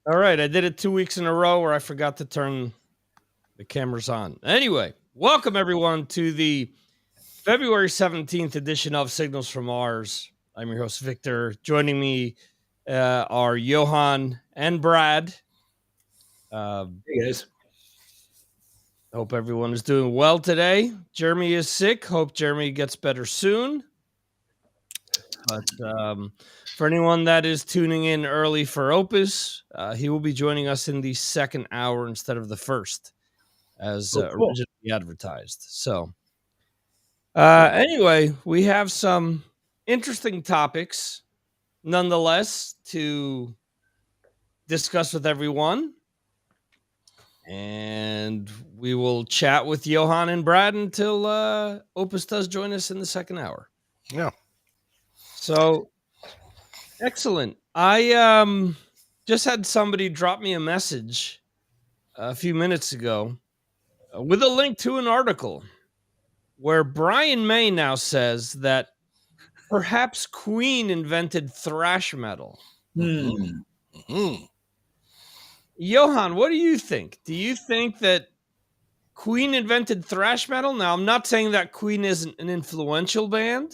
All right, I did it 2 weeks in a row where I forgot to turn the cameras on. Anyway, welcome everyone to the February 17th edition of Signals from Mars. I'm your host, Victor. Joining me are Johan and Brad. Hey, guys. Hope everyone is doing well today. Jeremy is sick. Hope Jeremy gets better soon. But for anyone that is tuning in early for Opus, he will be joining us in the second hour instead of the first, as Cool. originally advertised. So, anyway, we have some interesting topics, nonetheless, to discuss with everyone. And we will chat with Johan and Brad until Opus does join us in the second hour. Yeah. So, excellent. I just had somebody drop me a message a few minutes ago with a link to an article where Brian May now says that perhaps Queen invented thrash metal. Mm-hmm. Johan, what do you think? Do you think that Queen invented thrash metal? Now, I'm not saying that Queen isn't an influential band.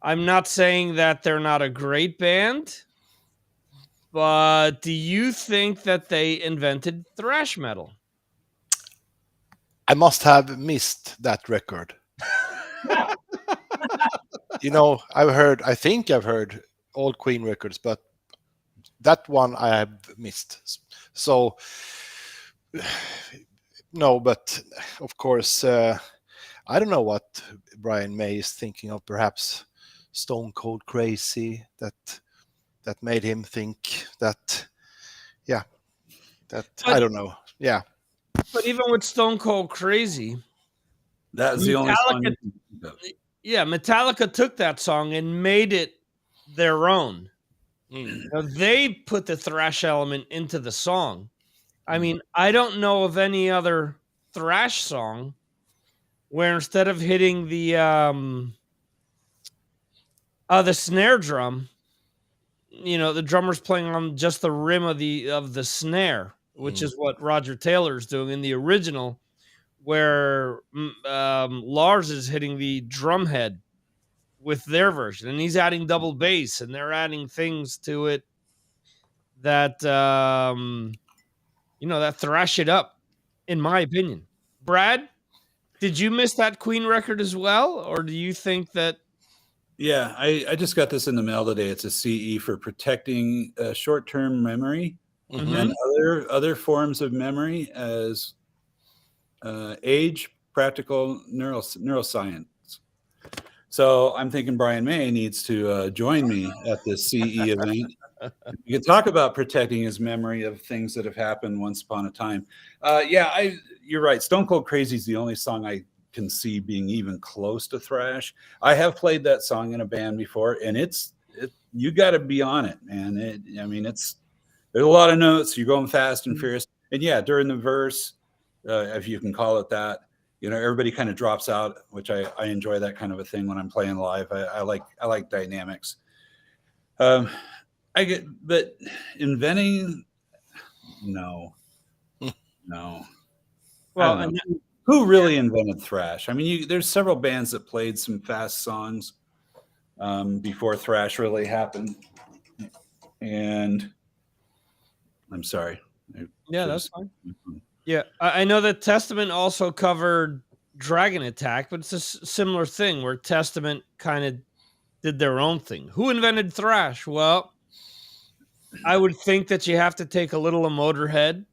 I'm not saying that they're not a great band. But do you think that they invented thrash metal? I must have missed that record. I think I've heard all Queen records, but that one I have missed. So, no, but of course, I don't know what Brian May is thinking of. Perhaps Stone Cold Crazy that made him think that, I don't know. Yeah. But even with Stone Cold Crazy, that's the only song. Yeah, Metallica took that song and made it their own. Now, they put the thrash element into the song. I mean, I don't know of any other thrash song where instead of hitting the snare drum, the drummer's playing on just the rim of the snare, which is what Roger Taylor's doing in the original, where Lars is hitting the drum head with their version, and he's adding double bass, and they're adding things to it that that thrash it up, in my opinion. Brad, did you miss that Queen record as well, or do you think that? Yeah, I just got this in the mail today. It's a CE for protecting short-term memory and other forms of memory as age, practical neuroscience. So I'm thinking Brian May needs to join me at this CE event. You can talk about protecting his memory of things that have happened once upon a time. You're right. Stone Cold Crazy is the only song I can see being even close to thrash. I have played that song in a band before, and you got to be on it, man. There's a lot of notes. You're going fast and furious, and during the verse, if you can call it that, everybody kind of drops out, which I enjoy that kind of a thing when I'm playing live. I like dynamics. But inventing, no. Well, who really invented thrash? I mean, there's several bands that played some fast songs before thrash really happened. And I'm sorry. Yeah, that's fine. Yeah, I know that Testament also covered Dragon Attack, but it's a similar thing where Testament kind of did their own thing. Who invented thrash? Well, I would think that you have to take a little of Motorhead,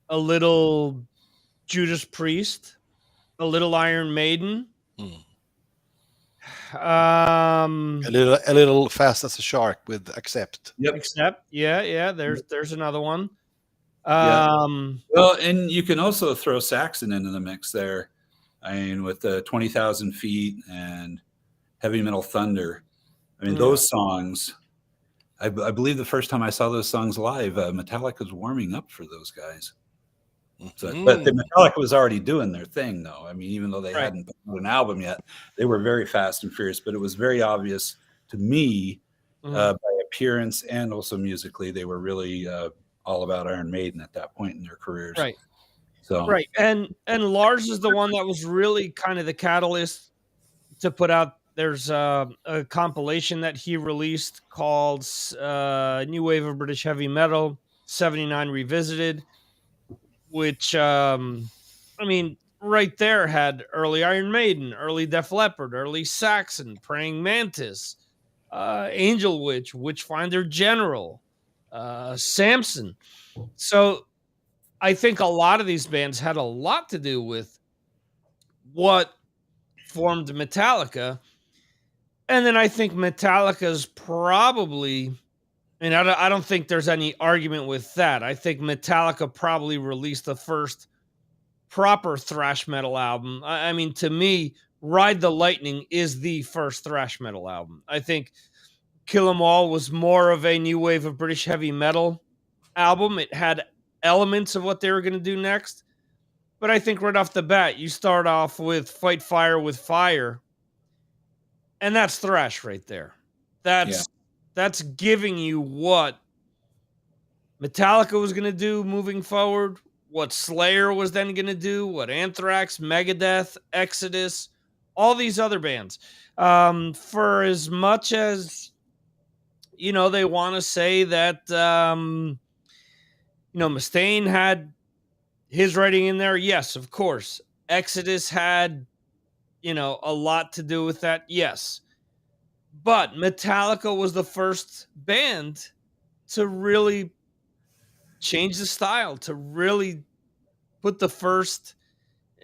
a little Judas Priest, a little Iron Maiden. A little Fast as a Shark with Accept. Yep. Accept. Yeah. There's another one. Well, and you can also throw Saxon into the mix there. I mean, with the 20,000 Feet and Heavy Metal Thunder. I mean, those songs. I believe the first time I saw those songs live, Metallica's warming up for those guys. So, but the Metallica was already doing their thing, though. I mean, even though they hadn't put out an album yet, they were very fast and furious. But it was very obvious to me by appearance and also musically, they were really all about Iron Maiden at that point in their careers. Right. So Right. And Lars is the one that was really kind of the catalyst to put out. There's a compilation that he released called New Wave of British Heavy Metal 79 Revisited, which I mean, right there had early Iron Maiden, early Def Leppard, early Saxon, Praying Mantis, Angel Witch, Witchfinder General, Samson. So I think a lot of these bands had a lot to do with what formed Metallica. And then I think Metallica's probably, and I don't think there's any argument with that. I think Metallica probably released the first proper thrash metal album. I mean, to me, Ride the Lightning is the first thrash metal album. I think Kill 'Em All was more of a new wave of British heavy metal album. It had elements of what they were going to do next. But I think right off the bat, you start off with Fight Fire with Fire, and that's thrash right there. That's giving you what Metallica was going to do moving forward, what Slayer was then going to do, what Anthrax, Megadeth, Exodus, all these other bands. For as much as, you know, they want to say that, you know, Mustaine had his writing in there. Yes, of course. Exodus had, you know, a lot to do with that. Yes. But Metallica was the first band to really change the style, to really put the first,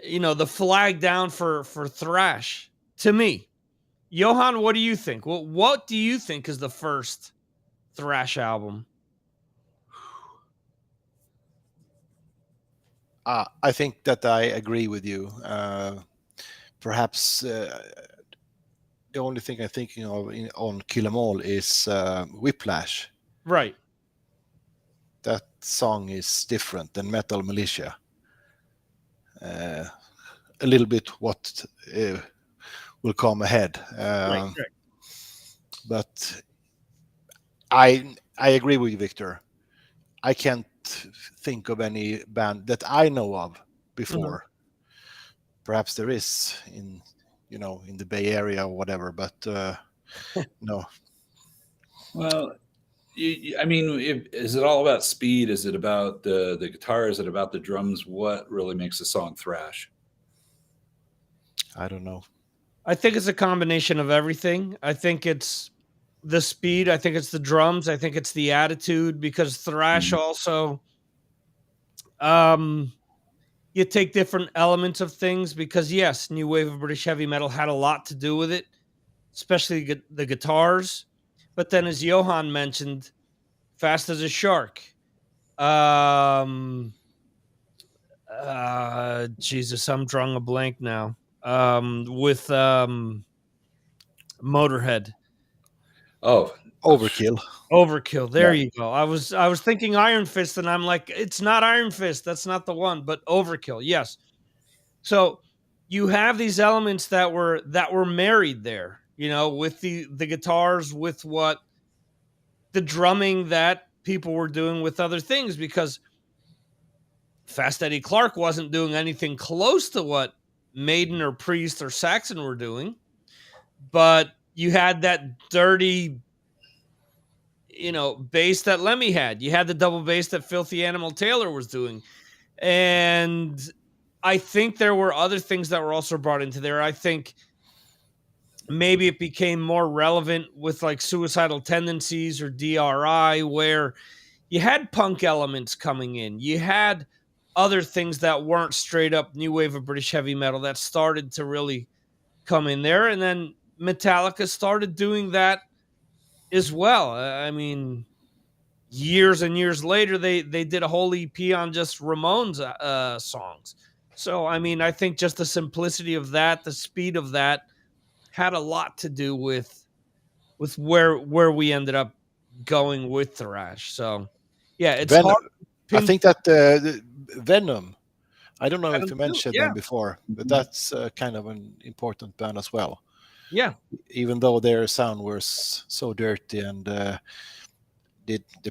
you know, the flag down for thrash. To me, Johan, what do you think? What do you think is the first thrash album? I think that I agree with you. Perhaps the only thing I'm thinking of on Kill 'Em All is Whiplash. Right. That song is different than Metal Militia. A little bit what will come ahead. Right. But I agree with you, Victor. I can't think of any band that I know of before. Mm-hmm. Perhaps there is in the Bay Area or whatever, but no. Well, I mean, is it all about speed? Is it about the guitar? Is it about the drums? What really makes a song thrash? I don't know. I think it's a combination of everything. I think it's the speed. I think it's the drums. I think it's the attitude, because thrash also, you take different elements of things, because yes, new wave of British heavy metal had a lot to do with it, especially the guitars. But then, as Johan mentioned, Fast as a Shark. Jesus, I'm drawing a blank now. With Motorhead. Oh, Overkill. There you go. I was thinking Iron Fist, and I'm like, it's not Iron Fist. That's not the one. But Overkill, yes. So you have these elements that were married there, you know, with the guitars, with what the drumming that people were doing with other things, because Fast Eddie Clark wasn't doing anything close to what Maiden or Priest or Saxon were doing, but you had that dirty, you know, bass that Lemmy had. You had the double bass that Filthy Animal Taylor was doing. And I think there were other things that were also brought into there. I think maybe it became more relevant with like Suicidal Tendencies or DRI, where you had punk elements coming in. You had other things that weren't straight up new wave of British heavy metal that started to really come in there. And then Metallica started doing that as well. I mean, years and years later, they did a whole EP on just Ramones songs. So, I mean, I think just the simplicity of that, the speed of that, had a lot to do with where we ended up going with thrash. So, yeah, it's hard. I think that Venom, I don't know if you mentioned them before, but that's kind of an important band as well. Yeah. Even though their sound was so dirty and the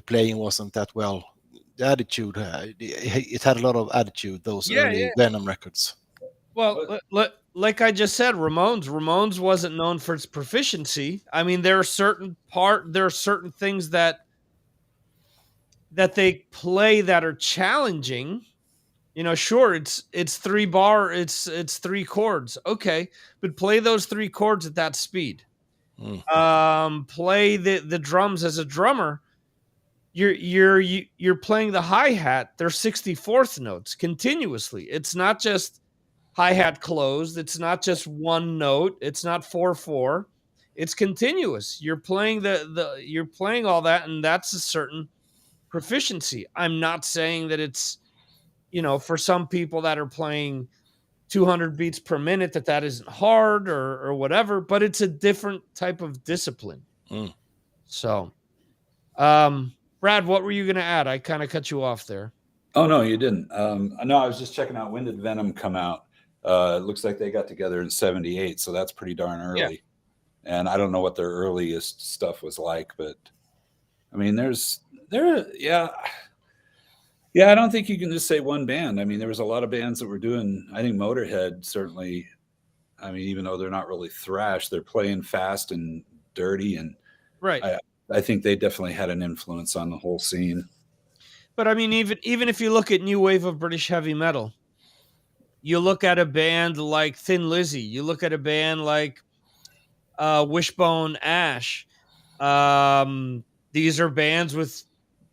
playing wasn't that well, the attitude. It had a lot of attitude. Those Yeah, early yeah. Venom records. Well, like I just said, Ramones wasn't known for its proficiency. I mean, there are certain things that they play that are challenging. You know, sure, it's 3 bar, it's 3 chords, okay, but play those 3 chords at that speed. Play the drums as a drummer. You're playing the hi-hat. They're 64th notes continuously. It's not just hi-hat closed. It's not just one note. It's not 4/4. It's continuous. You're playing you're playing all that, and that's a certain proficiency. I'm not saying that it's, for some people that are playing 200 beats per minute that isn't hard or whatever, but it's a different type of discipline. So, Brad, what were you going to add? I kind of cut you off there. Oh, no, you didn't. No, I was just checking out, when did Venom come out? It looks like they got together in 78, so that's pretty darn early. Yeah. And I don't know what their earliest stuff was like, but I mean, yeah, I don't think you can just say one band. I mean, there was a lot of bands that were doing, I think Motorhead certainly, I mean, even though they're not really thrash, they're playing fast and dirty, and right. I think they definitely had an influence on the whole scene. But I mean, even if you look at new wave of British heavy metal, you look at a band like Thin Lizzy, you look at a band like Wishbone Ash. These are bands with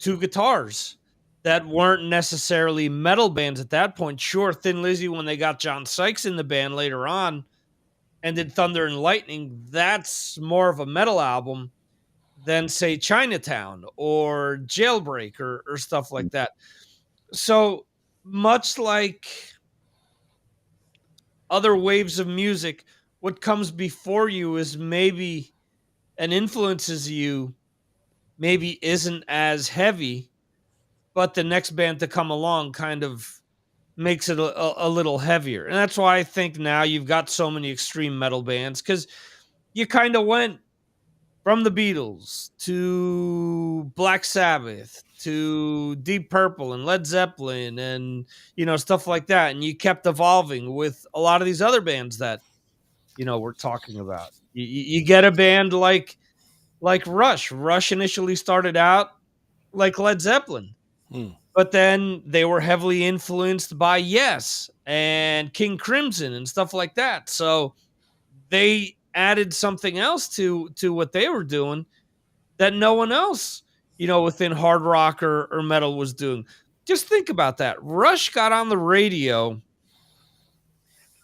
2 guitars that weren't necessarily metal bands at that point. Sure, Thin Lizzy, when they got John Sykes in the band later on and did Thunder and Lightning, that's more of a metal album than, say, Chinatown or Jailbreak or stuff like that. So much like other waves of music, what comes before you is maybe and influences you maybe isn't as heavy, but the next band to come along kind of makes it a little heavier. And that's why I think now you've got so many extreme metal bands, because you kind of went from the Beatles to Black Sabbath to Deep Purple and Led Zeppelin and, stuff like that. And you kept evolving with a lot of these other bands that, we're talking about. You get a band like Rush. Rush initially started out like Led Zeppelin, but then they were heavily influenced by Yes and King Crimson and stuff like that. So they added something else to what they were doing that no one else, within hard rock or metal was doing. Just think about that. Rush got on the radio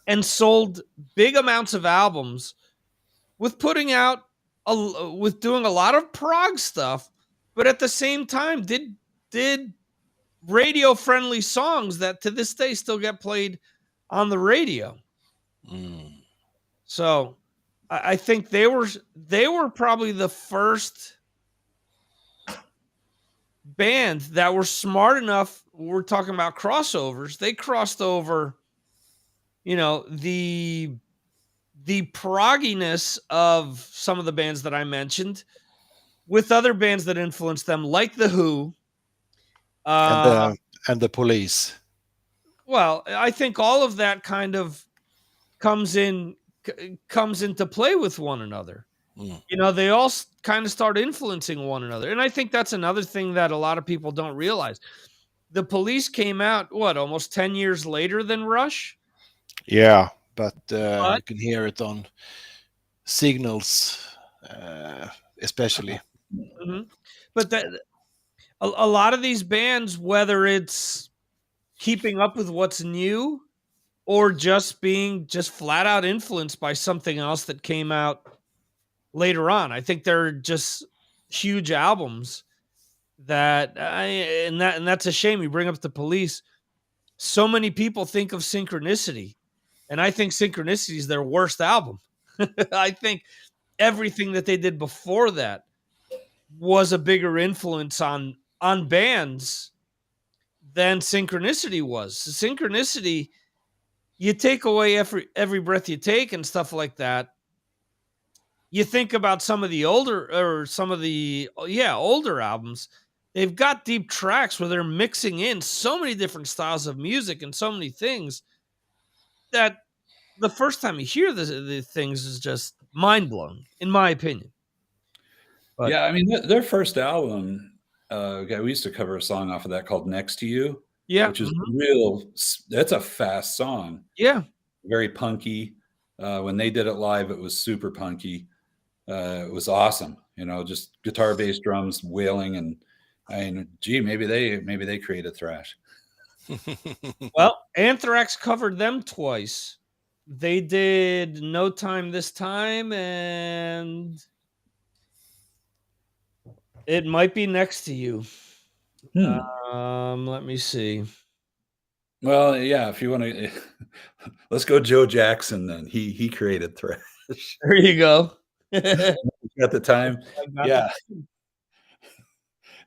and sold big amounts of albums with putting out with doing a lot of prog stuff, but at the same time did radio friendly songs that to this day still get played on the radio. So I think they were probably the first band that were smart enough. We're talking about crossovers. They crossed over, the progginess of some of the bands that I mentioned with other bands that influenced them, like The Who. And the Police. Well, I think all of that kind of comes into play with one another. They all kind of start influencing one another. And I think that's another thing that a lot of people don't realize. The Police came out, almost 10 years later than Rush? Yeah, but you can hear it on Signals, especially. Mm-hmm. But a lot of these bands, whether it's keeping up with what's new or just being flat out influenced by something else that came out later on, I think they're just huge albums and that's a shame. You bring up the Police. So many people think of Synchronicity, and I think Synchronicity is their worst album. I think everything that they did before that was a bigger influence on bands than Synchronicity was. Synchronicity, you take away every breath you take and stuff like that. You think about some of the older albums, they've got deep tracks where they're mixing in so many different styles of music and so many things that the first time you hear the things is just mind blowing, in my opinion. But Yeah, I mean, their first album, we used to cover a song off of that called "Next to You," yeah, which is real. That's a fast song, yeah, very punky. When they did it live, it was super punky. It was awesome, just guitar, bass, drums, wailing, and gee, maybe they created thrash. Well, Anthrax covered them twice. They did No Time This Time, and it might be Next to You. Let me see. Well, yeah, if you want to, let's go Joe Jackson then. He created thrash There you go. at the time. Yeah.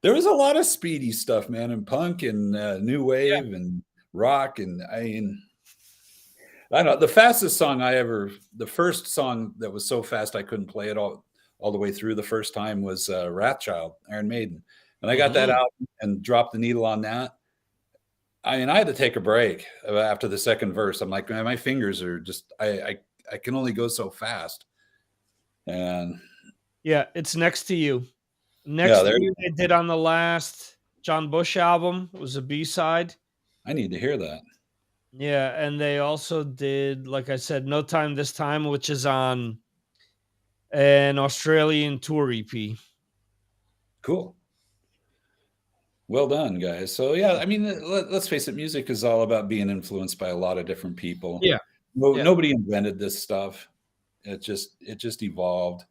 There was a lot of speedy stuff, man, and punk and new wave and rock, and I don't know. The fastest song the first song that was so fast I couldn't play it all the way through the first time was Wrathchild, Iron Maiden, and I got that out and dropped the needle on that. I had to take a break after the second verse. I'm like, man, my fingers are just I can only go so fast. And yeah, it's Next to You. Next to You, they did on the last John Bush album. It was a B-side. I need to hear that. Yeah, and they also did, like I said, No Time This Time, which is on an Australian tour EP. Cool. Well done, guys. So yeah, I mean, let's face it, music is all about being influenced by a lot of different people. Yeah. Nobody invented this stuff. It just evolved.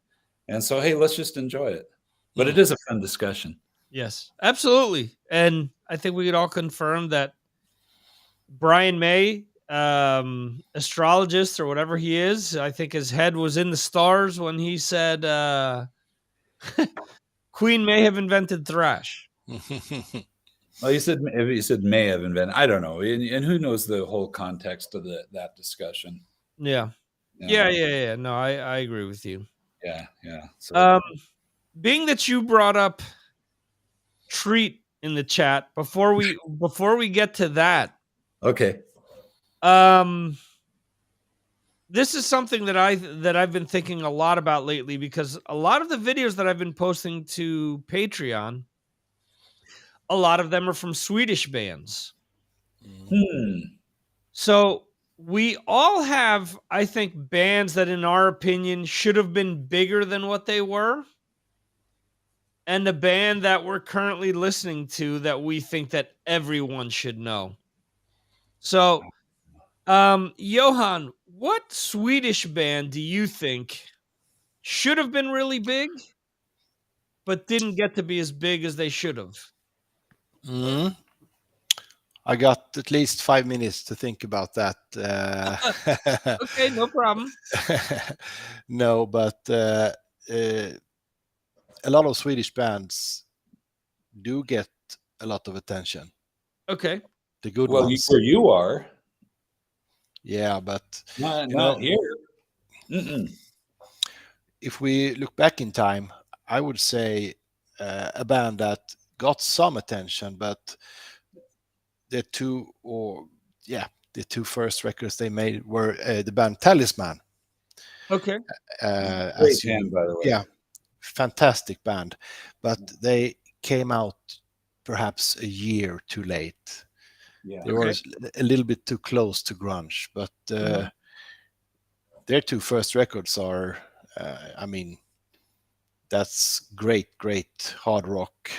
And so hey, let's just enjoy it. But it is a fun discussion. Yes, absolutely. And I think we could all confirm that Brian May, astrologist or whatever he is, I think his head was in the stars when he said Queen may have invented thrash. Well, you said may have invented. I don't know, and who knows the whole context of that discussion. Yeah. Yeah. No, I agree with you. Yeah. So, being that you brought up Treat in the chat, before we get to that, okay. This is something that I've been thinking a lot about lately, because a lot of the videos that I've been posting to Patreon, a lot of them are from Swedish bands. So we all have, I think, bands that in our opinion should have been bigger than what they were, and a band that we're currently listening to that we think that everyone should know. So Johan, what Swedish band do you think should have been really big, but didn't get to be as big as they should have? I got at least 5 minutes to think about that. Okay, no problem. No, but a lot of Swedish bands do get a lot of attention. Okay. The good well, ones. Where you are. Yeah, but not here. If we look back in time, I would say a band that got some attention, but the two first records they made were the band Talisman. Okay. Great band, by the way. Yeah, fantastic band, but they came out perhaps a year too late. Yeah. They were a little bit too close to grunge, but their two first records are, that's great hard rock,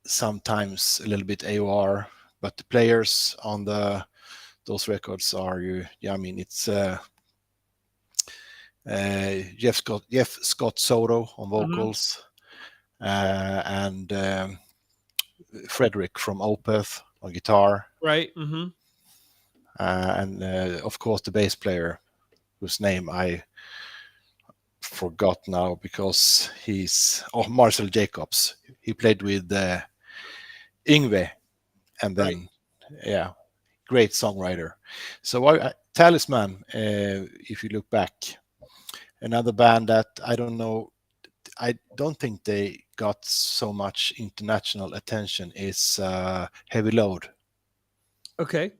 sometimes a little bit AOR, but the players on those records are it's Jeff Scott Soto on vocals, and Frederick from Opus on guitar, right? And of course the bass player, whose name I forgot now because he's Marcel Jacobs. He played with Yngwie, and then great songwriter. So Talisman, if you look back, another band that I don't know I don't think they got so much international attention is Heavy Load. Okay.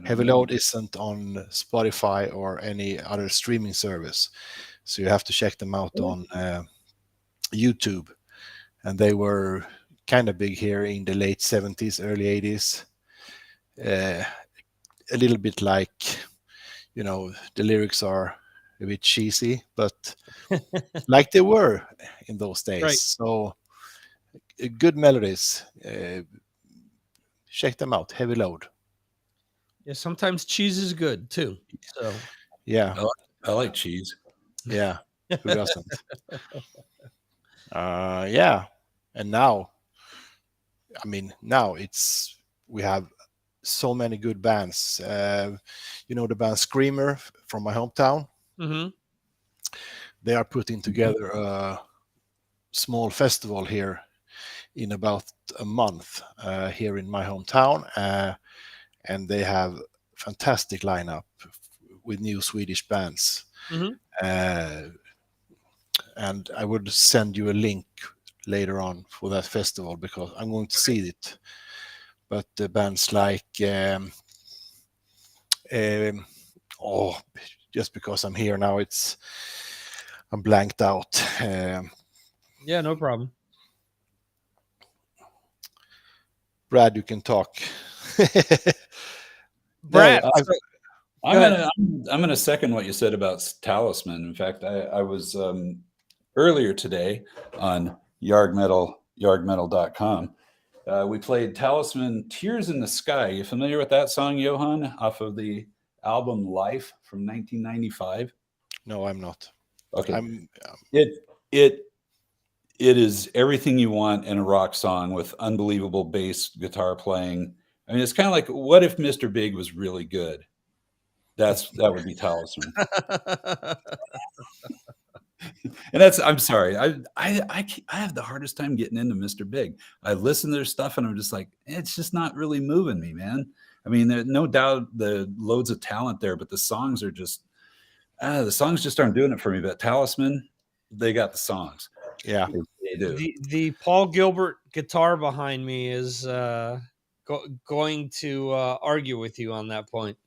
Heavy Load isn't on Spotify or any other streaming service, so you have to check them out on YouTube. And they were kind of big here in the late 70s, early 80s. A little bit like, the lyrics are a bit cheesy, but like they were in those days. Right. So good melodies. Check them out. Heavy Load. Yeah, sometimes cheese is good too. So Yeah, I like cheese. yeah. Who doesn't? Yeah. And now, we have so many good bands. The band Screamer from my hometown. Mhm. They are putting together a small festival here in about a month here in my hometown, and they have fantastic lineup with new Swedish bands. Mhm. And I would send you a link later on for that festival because I'm going to see it. But the bands like just because I'm here now, I'm blanked out. Yeah, no problem. Brad, you can talk. Brad, No, so- I'm gonna second what you said about Talisman. In fact, I was earlier today on yardmetal.com. We played Talisman Tears in the Sky. You familiar with that song, Johan, off of the album Life from 1995? No, I'm not. Okay. It is everything you want in a rock song with unbelievable bass guitar playing. I mean, it's kind of like, what if Mr. Big was really good? That would be Talisman. And I'm sorry. I have the hardest time getting into Mr. Big. I listen to their stuff and I'm just like, it's just not really moving me, man. I mean, there's no doubt the loads of talent there, but the songs are just, the songs just aren't doing it for me. But Talisman, they got the songs. Yeah. They do. the Paul Gilbert guitar behind me is going to argue with you on that point.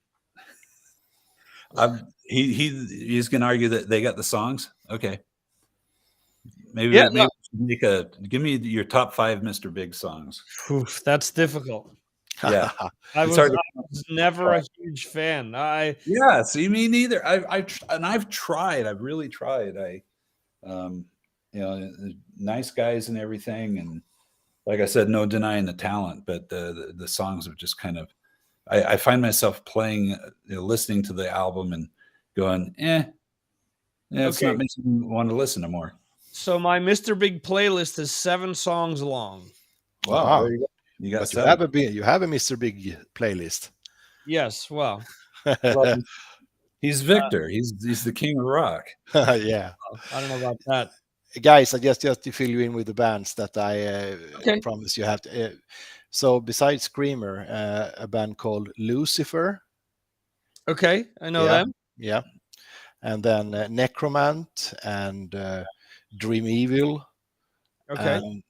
He's going to argue that they got the songs. Okay. Maybe give me your top 5 Mr. Big songs. Oof, that's difficult. Yeah. I was never a huge fan. Yeah, see, me neither. I've tried. I've really tried. Nice guys and everything, and like I said, no denying the talent, but the songs have just kind of. I find myself playing, listening to the album and going, it's not making me want to listen to more. So my Mr. Big playlist is 7 songs long. Wow. There you go. You got But 7. you have a Mr. Big playlist. Yes, well, he's Victor. He's the king of rock. Yeah. I don't know about that. Guys, I just to fill you in with the bands that I promise you have to. So besides Screamer, a band called Lucifer. Okay, I know them. Yeah. And then Necromant and Dream Evil. Okay. And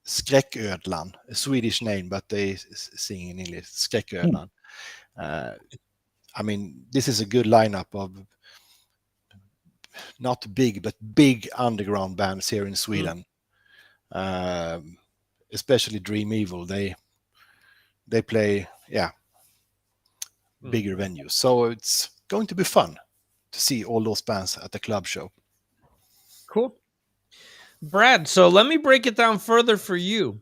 Skräcködlan, a Swedish name, but they sing in English. Skräcködlan. This is a good lineup of not big, but big underground bands here in Sweden. Especially Dream Evil. They play, bigger venues. So it's going to be fun to see all those bands at the club show. Cool. Brad, so let me break it down further for you.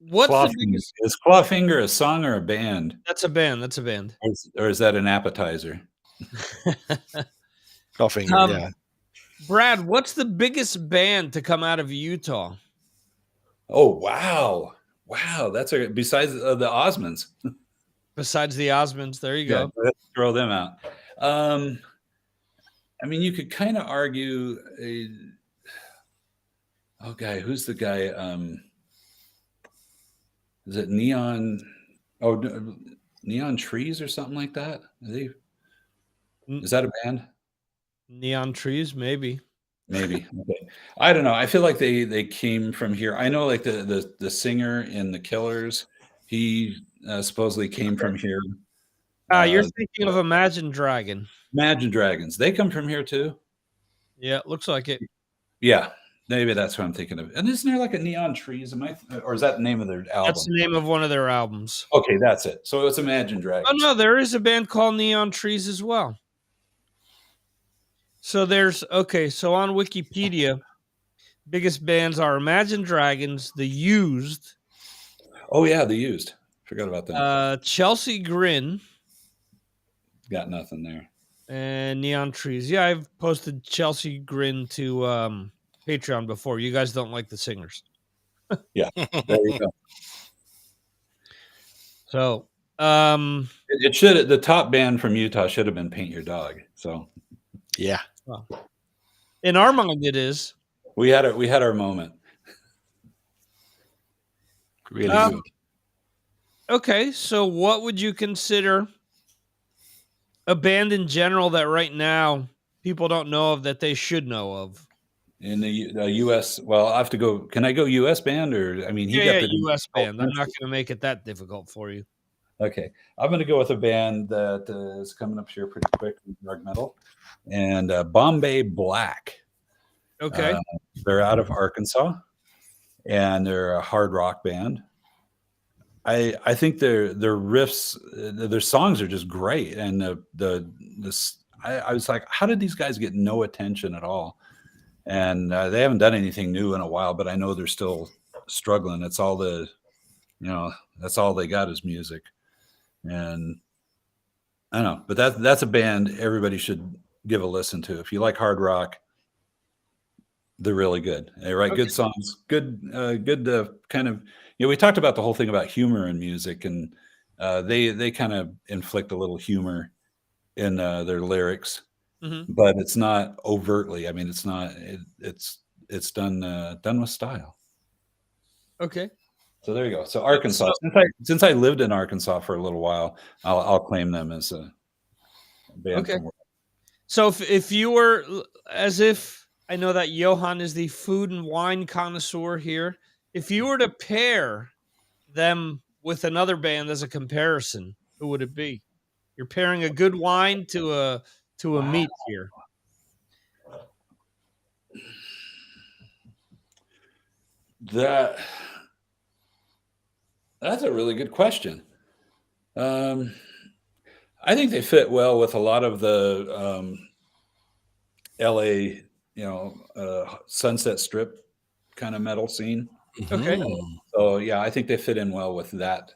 What's the biggest... Is Clawfinger a song or a band? That's a band. Or is that an appetizer? Clawfinger, yeah. Brad, what's the biggest band to come out of Utah? Oh, wow. That's besides the Osmonds. Besides the Osmonds, there you go. Let's throw them out. You could kind of argue who's the guy? Is it Neon Trees or something like that? Is that a band? Neon Trees, maybe. Maybe. Okay. I don't know. I feel like they came from here. I know like the singer in the Killers, he supposedly came from here. You're thinking of Imagine Dragon. Imagine Dragons. They come from here too. Yeah, looks like it. Yeah, maybe that's what I'm thinking of. And isn't there like a Neon Trees? Or is that the name of their album? That's the name of one of their albums. Okay, that's it. So it's Imagine Dragons. Oh no, there is a band called Neon Trees as well. So so on Wikipedia, biggest bands are Imagine Dragons, The Used. Oh yeah, The Used. Forgot about that. Chelsea Grin. Got nothing there. And Neon Trees. Yeah, I've posted Chelsea Grin to Patreon before. You guys don't like the singers. Yeah, there you go. So it should the top band from Utah should have been Paint Your Dog. So yeah. Well, in our mind it is. We had our moment. Really good. Okay, so what would you consider a band in general that right now people don't know of that they should know of? In the U.S., well, I have to go. Can I go U.S. band or? I mean, he got the U.S. band. I'm not going to make it that difficult for you. Okay, I'm going to go with a band that is coming up here pretty quick, dark metal, and Bombay Black. Okay, they're out of Arkansas, and they're a hard rock band. I think their riffs, their songs are just great, and I was like, how did these guys get no attention at all? And they haven't done anything new in a while, but I know they're still struggling. It's all that's all they got is music. And I don't know, but that's a band everybody should give a listen to. If you like hard rock, they're really good. They write good songs, good kind of, we talked about the whole thing about humor in music, and they kind of inflict a little humor in their lyrics. Mm-hmm. But it's not overtly. I mean, it's not. It's done with style. Okay. So there you go. So Arkansas. Since I lived in Arkansas for a little while, I'll claim them as a band. Okay. So if you were, as if I know that Johan is the food and wine connoisseur here, if you were to pair them with another band as a comparison, who would it be? You're pairing a good wine to a meat here. That's a really good question. I think they fit well with a lot of the LA, Sunset Strip kind of metal scene. Okay. So yeah, I think they fit in well with that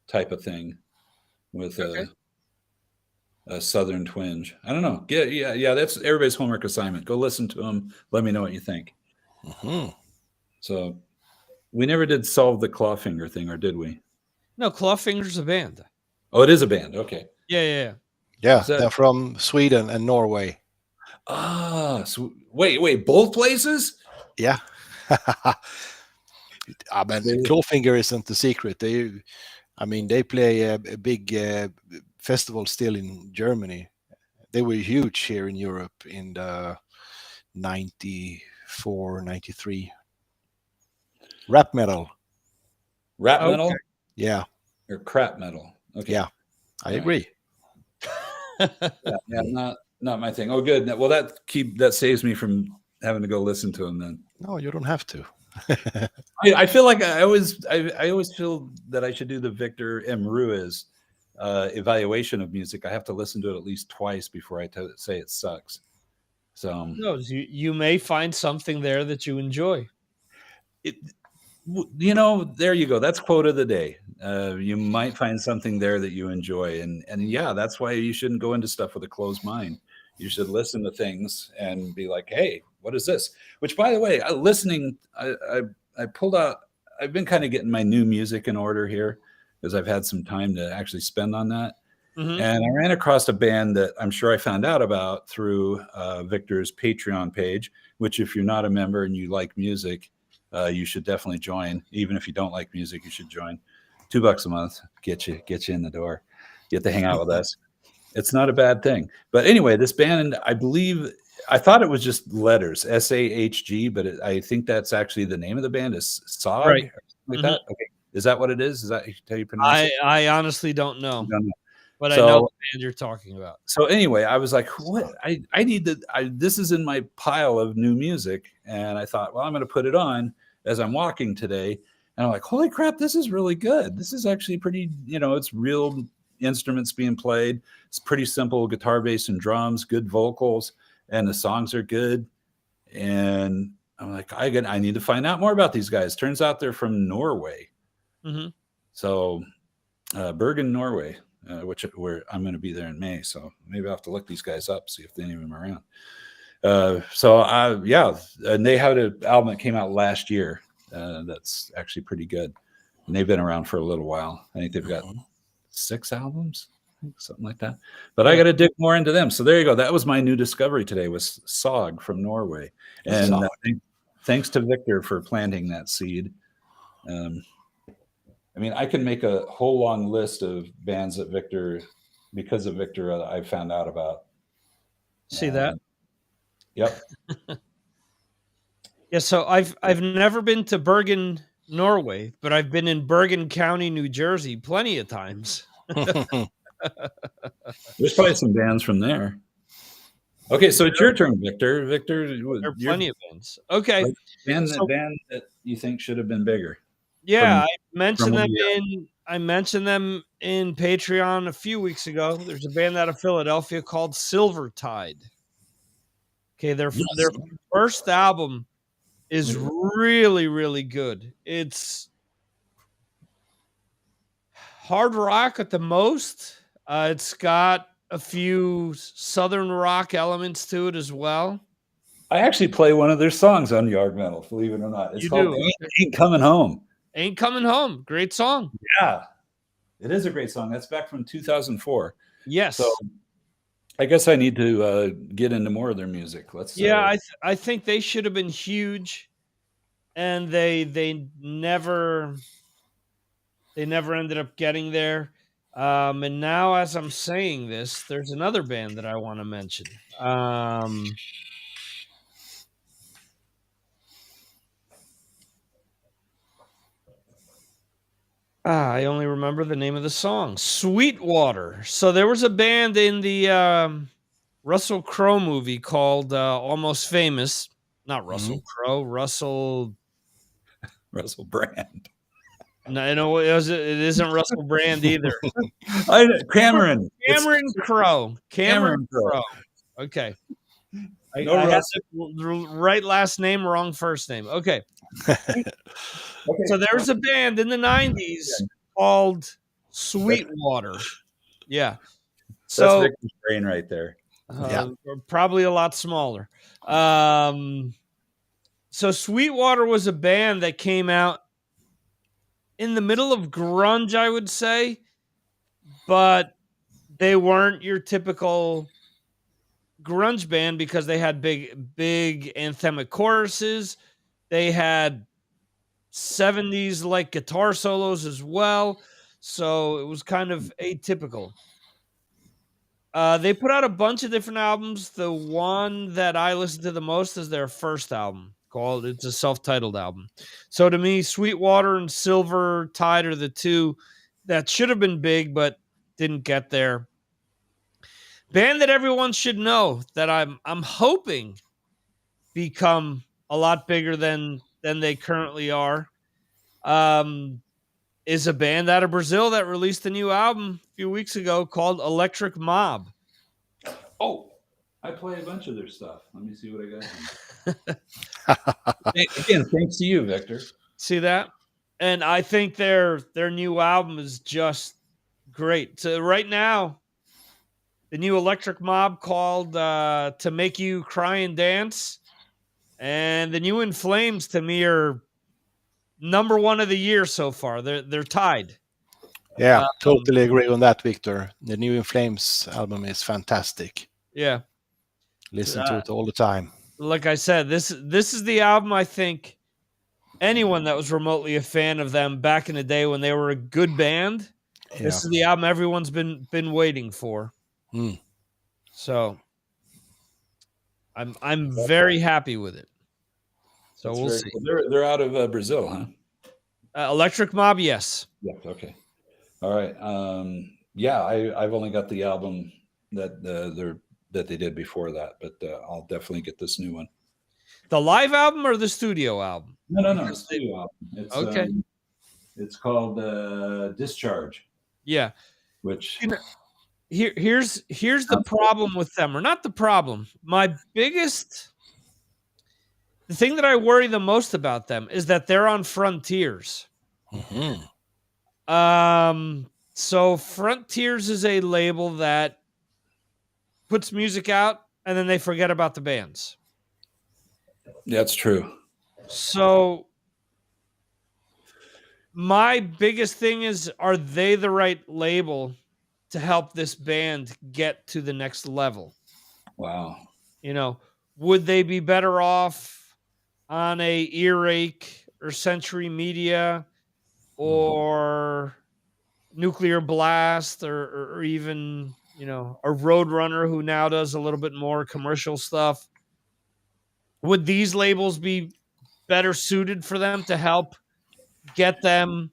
type of thing, with a southern twinge. I don't know. Yeah. That's everybody's homework assignment. Go listen to them. Let me know what you think. Mm-hmm. So we never did solve the Clawfinger thing, or did we? No, Clawfinger's a band. Oh, it is a band. Okay. Yeah. Yeah, they're from Sweden and Norway. So wait, both places? Yeah. I mean, Clawfinger isn't the secret. They play a big festival still in Germany. They were huge here in Europe in the 94, 93. Rap metal. Rap metal? Yeah. Or crap metal. Okay. Yeah, I agree. yeah, not my thing. Oh, good. Well, that saves me from having to go listen to them then. No, you don't have to. I feel like I always feel that I should do the Victor M. Ruiz evaluation of music. I have to listen to it at least twice before I say it sucks. So no, you may find something there that you enjoy. There you go. That's quote of the day. You might find something there that you enjoy, and yeah, that's why you shouldn't go into stuff with a closed mind. You should listen to things and be like, hey, what is this? Which, by the way, I pulled out. I've been kind of getting my new music in order here because I've had some time to actually spend on that. Mm-hmm. And I ran across a band that I'm sure I found out about through Victor's Patreon page, which if you're not a member and you like music, you should definitely join. Even if you don't like music, you should join. $2 a month, get you in the door. You get to hang out with us. It's not a bad thing. But anyway, this band, I believe I thought it was just letters, SAHG, but I think that's actually the name of the band is SOG, Right. or something like that. Okay, is that what it is? Is that how you pronounce it? I honestly don't know, I don't know. but I know So, the band you're talking about. so anyway, I was like, what? I need to. This is in my pile of new music, and I thought, well, I'm going to put it on as I'm walking today, and I'm like, holy crap, this is really good. This is actually pretty. It's real instruments being played. It's pretty simple guitar, bass, and drums. Good vocals, and the songs are good. And I'm like, I need to find out more about these guys. Turns out they're from Norway. Mm-hmm. So Bergen, Norway, where I'm going to be there in May. So maybe I'll have to look these guys up, see if any of them are around. Yeah, and they had an album that came out last year. That's actually pretty good. And they've been around for a little while. I think they've got 6 albums, something like that. But I got to dig more into them. So there you go. That was my new discovery today, was SOG from Norway. And thanks to Victor for planting that seed. I mean, I can make a whole long list of bands that because of Victor, I found out about. See that? Yep. Yeah. So I've never been to Bergen, Norway, but I've been in Bergen County, New Jersey, plenty of times. There's probably some bands from there. Okay, so it's your turn, Victor. Victor, there are plenty of bands. Okay, band that you think should have been bigger. Yeah, I mentioned them in Patreon a few weeks ago. There's a band out of Philadelphia called Silver Tide. Okay, their first album is really, really good. It's hard rock at the most. It's got a few southern rock elements to it as well. I actually play one of their songs on Yard Metal, believe it or not. It's called Ain't Coming Home. Ain't Coming Home. Great song. Yeah, it is a great song. That's back from 2004. Yes. So I guess I need to get into more of their music. I think they should have been huge, and they never ended up getting there. And now, as I'm saying this, there's another band that I want to mention. I only remember the name of the song, Sweetwater. So there was a band in the Russell Crowe movie called Almost Famous. Not Russell Crowe, Russell Brand. No, it isn't Russell Brand either. Cameron Crowe. Cameron Crowe. Okay. I had the right last name, wrong first name. Okay. So there's a band in the 90s called Sweetwater. Yeah. So that's Victor's brain right there. Probably a lot smaller. So Sweetwater was a band that came out in the middle of grunge, I would say, but they weren't your typical grunge band because they had big anthemic choruses. They had 70s like guitar solos as well. So it was kind of atypical. They put out a bunch of different albums. The one that I listened to the most is their first album. It's a self-titled album. So to me, Sweetwater and Silver Tide are the two that should have been big but didn't get there. Band that everyone should know that I'm hoping become a lot bigger than they currently are. Is a band out of Brazil that released a new album a few weeks ago called Electric Mob. Oh, I play a bunch of their stuff. Let me see what I got. Again, thanks to you, Victor. See that? And I think their new album is just great. So right now, the new Electric Mob called To Make You Cry and Dance, and the new In Flames to me are number one of the year so far. They're tied. Yeah, totally agree on that, Victor. The new In Flames album is fantastic. Yeah. Listen to it all the time. Like I said, this is the album I think anyone that was remotely a fan of them back in the day when they were a good band, this is the album everyone's been waiting for. So I'm very happy with it. So we'll see. Cool. They're out of Brazil, huh? Electric Mob, yes. Yeah. Okay. All right. Yeah, I've only got the album that they did before that, but I'll definitely get this new one. The live album or the studio album? No, studio album. It's okay. It's called Discharge. Yeah. Which here's the problem with them, or not the problem. The thing that I worry the most about them is that they're on Frontiers. Mm-hmm. So Frontiers is a label that puts music out and then they forget about the bands. That's true. So my biggest thing is, are they the right label to help this band get to the next level? Wow. Would they be better off on a Earache or Century Media or Nuclear Blast or even, a Roadrunner who now does a little bit more commercial stuff? Would these labels be better suited for them to help get them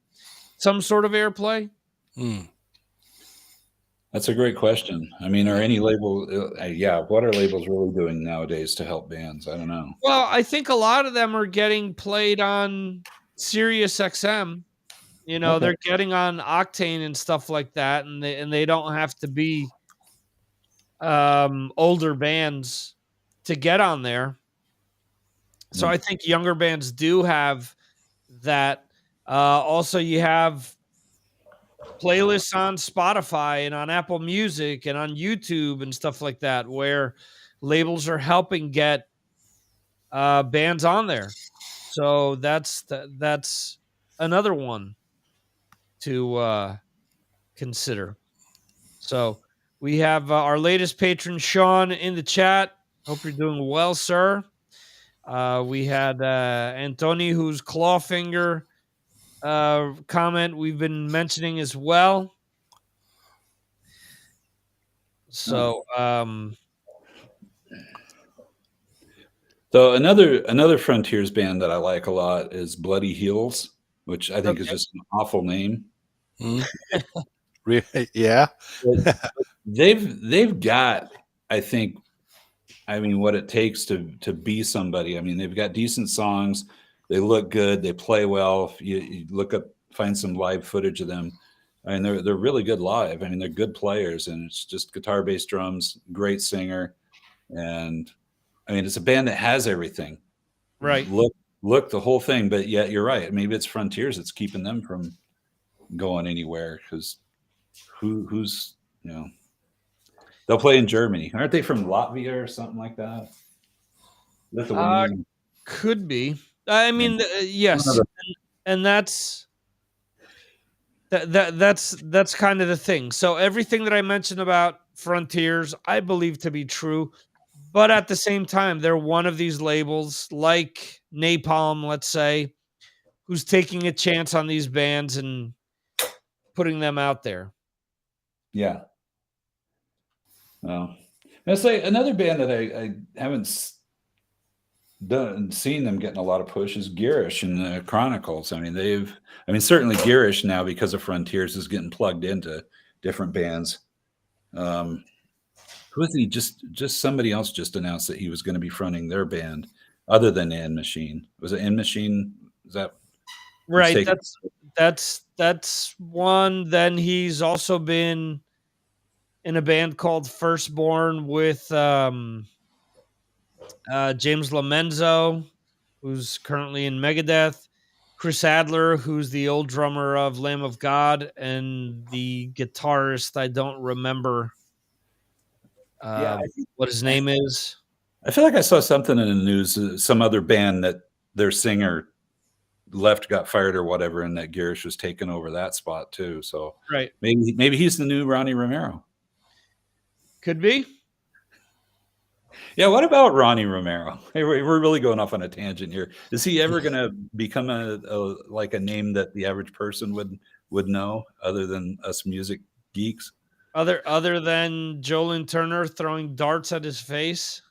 some sort of airplay? That's a great question. I mean, are any label? What are labels really doing nowadays to help bands? I don't know. Well, I think a lot of them are getting played on Sirius XM. Okay. They're getting on Octane and stuff like that, and they don't have to be older bands to get on there. So I think younger bands do have that. Also, you have playlists on Spotify and on Apple Music and on YouTube and stuff like that, where labels are helping get bands on there. So that's another one to consider. So we have our latest patron, Sean, in the chat. Hope you're doing well, sir. We had Antoni, who's Clawfinger comment we've been mentioning as well. So so another Frontiers band that I like a lot is Bloody Heels, which I think is just an awful name. Yeah. They've got, I think, what it takes to be somebody. I mean, they've got decent songs. They look good. They play well. You look up, find some live footage of them. I mean, they're really good live. I mean, they're good players, and it's just guitar, bass, drums, great singer. And I mean, it's a band that has everything. Right. Look the whole thing, but yet you're right. Maybe it's Frontiers that's keeping them from going anywhere, because who's they'll play in Germany. Aren't they from Latvia or something like that? Lithuania. Could be. I mean, yes, and that's kind of the thing. So everything that I mentioned about Frontiers, I believe to be true, but at the same time, they're one of these labels, like Napalm, let's say, who's taking a chance on these bands and putting them out there. Yeah. Well, let's say another band that I haven't seen them getting a lot of push is Girish and the Chronicles. I mean, certainly Girish now, because of Frontiers, is getting plugged into different bands. Who is he? Just somebody else just announced that he was going to be fronting their band, other than End Machine. Was it End Machine? Is that right? That's one. Then he's also been in a band called Firstborn with James Lamenzo, who's currently in Megadeth, Chris Adler, who's the old drummer of Lamb of God, and the guitarist, I don't remember what his name is. I feel like I saw something in the news, some other band that their singer left, got fired or whatever, and that Girish was taking over that spot too. So right, maybe he's the new Ronnie Romero. Could be. Yeah, what about Ronnie Romero? Hey, we're really going off on a tangent here. Is he ever going to become a name that the average person would know, other than us music geeks? Other than Jolin Turner throwing darts at his face?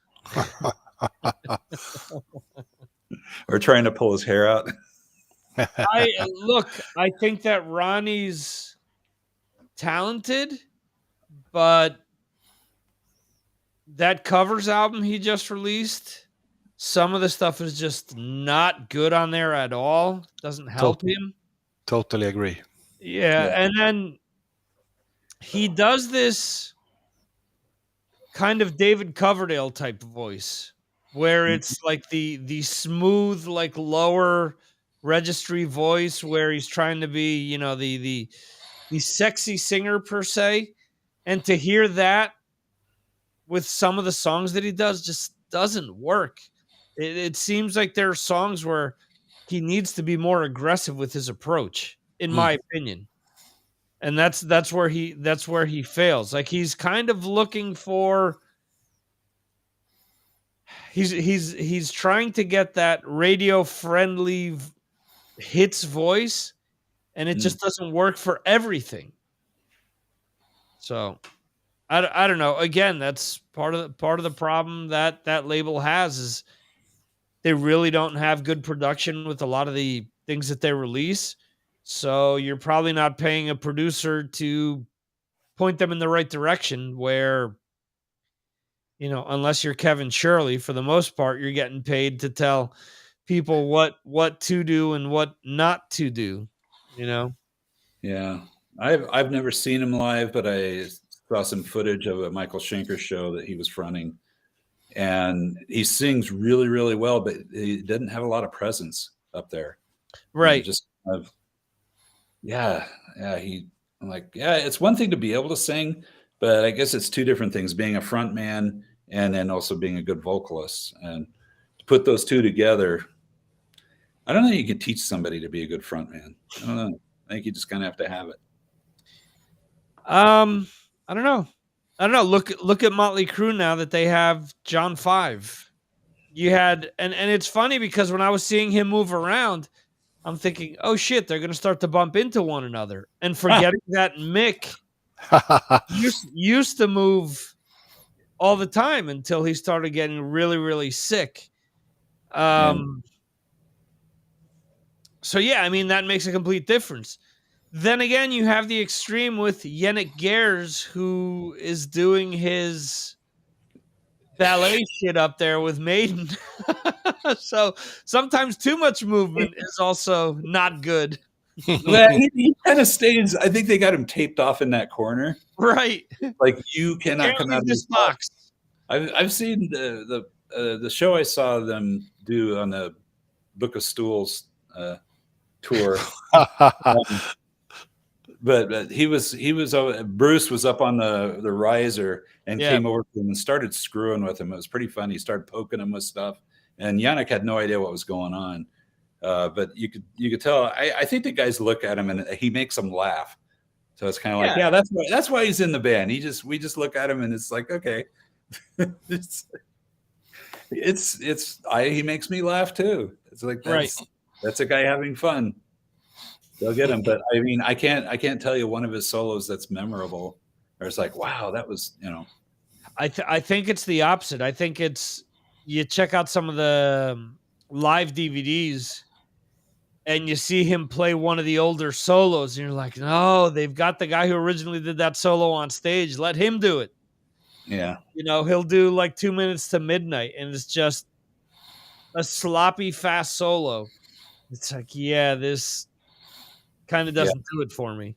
Or trying to pull his hair out. I think that Ronnie's talented, but that covers album he just released, some of the stuff is just not good on there at all. Doesn't help him. Totally agree. Yeah, and then he does this kind of David Coverdale type of voice where it's like the smooth, like lower registry voice where he's trying to be, you know, the sexy singer per se. And to hear that with some of the songs that he does just doesn't work. It seems like there are songs where he needs to be more aggressive with his approach, in my opinion. And that's where he fails. Like he's kind of looking for he's trying to get that radio friendly hits voice, and it just doesn't work for everything. So I don't know. Again, that's part of the problem that label has is they really don't have good production with a lot of the things that they release. So you're probably not paying a producer to point them in the right direction where, you know, unless you're Kevin Shirley, for the most part, you're getting paid to tell people what to do and what not to do, you know? Yeah. I've never seen him live, but I saw some footage of a Michael Schenker show that he was fronting. And he sings really, really well, but he didn't have a lot of presence up there. Right. You know, just kind of, I'm like, it's one thing to be able to sing, but I guess it's two different things, being a front man and then also being a good vocalist. And to put those two together, I don't know you could teach somebody to be a good front man. I don't know. I think you just kind of have to have it. I don't know. Look at Motley Crue now that they have John 5. You had and it's funny because when I was seeing him move around, I'm thinking, oh shit, they're gonna start to bump into one another. And forgetting that Mick used to move all the time until he started getting really, really sick. So yeah, I mean that makes a complete difference. Then again, you have the extreme with Yannick Gers, who is doing his ballet shit up there with Maiden. So sometimes too much movement is also not good. Well, he kind of stays. I think they got him taped off in that corner. Right. Like you cannot come out of this box. I've seen the show I saw them do on the Book of Stools tour. But he was Bruce was up on the riser and came over to him and started screwing with him. It was pretty funny. He started poking him with stuff, and Yannick had no idea what was going on. But you could tell. I think the guys look at him and he makes them laugh. So it's kind of like, that's why he's in the band. We just look at him and it's like, okay, he makes me laugh too. It's like that's a guy having fun. They'll get him, but I mean, I can't tell you one of his solos that's memorable. Or it's like, wow, that was, you know. I think it's the opposite. I think it's you check out some of the live DVDs and you see him play one of the older solos, and you're like, no, they've got the guy who originally did that solo on stage. Let him do it. Yeah. You know, he'll do like 2 minutes to midnight, and it's just a sloppy, fast solo. It's like, this kind of doesn't do it for me.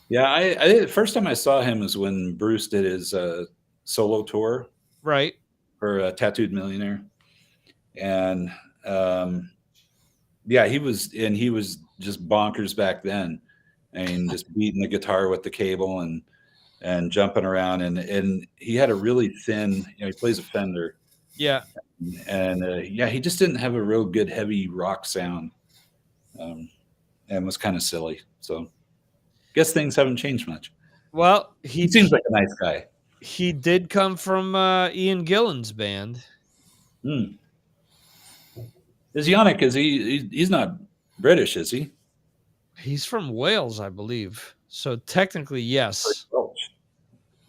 Yeah, I the first time I saw him was when Bruce did his solo tour, right, for Tattooed Millionaire, and he was just bonkers back then, and just beating the guitar with the cable and jumping around, and he had a really thin, you know, he plays a Fender, and he just didn't have a real good heavy rock sound. And was kind of silly. So guess things haven't changed much. Well, he seems like a nice guy. He did come from Ian Gillan's band. Is Yannick, he's not British, is he? He's from Wales, I believe. So technically, yes. Welsh.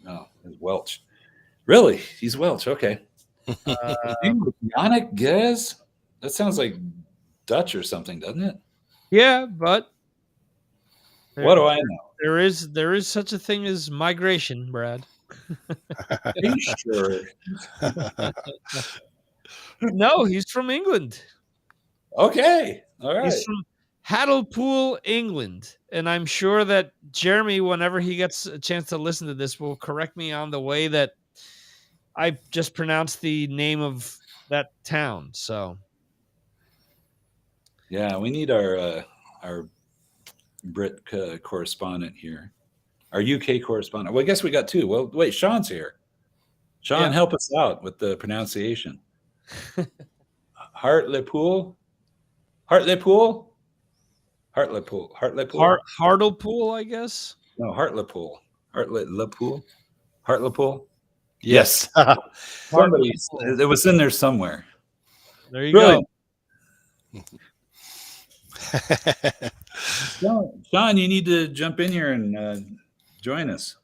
No, he's Welsh. Really? He's Welsh. Okay. Yannick Gez? That sounds like Dutch or something, doesn't it? Yeah, but What do I know? there is such a thing as migration, Brad. Are you sure? No, he's from England. Okay. All right. He's from Hartlepool, England. And I'm sure that Jeremy, whenever he gets a chance to listen to this, will correct me on the way that I just pronounced the name of that town. So Yeah, we need our Brit correspondent here. Our UK correspondent. Well, I guess we got two. Well, wait, Sean's here. Sean, help us out with the pronunciation. Hartlepool? Hartlepool? Hartlepool. Hartlepool? Hartlepool, I guess. No, Hartlepool. Hartlepool? Hartlepool? Yes. Somebody, it was in there somewhere. There you Brilliant. go. Sean, you need to jump in here and join us.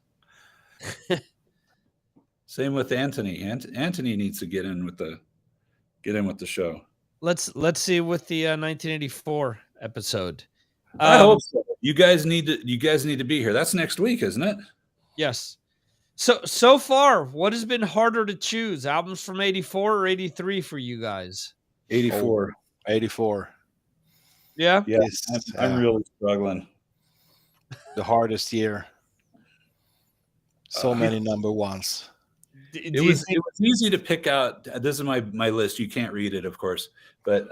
Same with Anthony. Anthony needs to get in with the show. Let's see with the 1984 episode. I hope so. You guys need to be here. That's next week, isn't it? Yes. So far, what has been harder to choose? Albums from 84 or 83 for you guys? 84. 84. Yeah? Yes. I'm really struggling. The hardest year. So many number ones. It was easy to pick out. This is my list. You can't read it, of course, but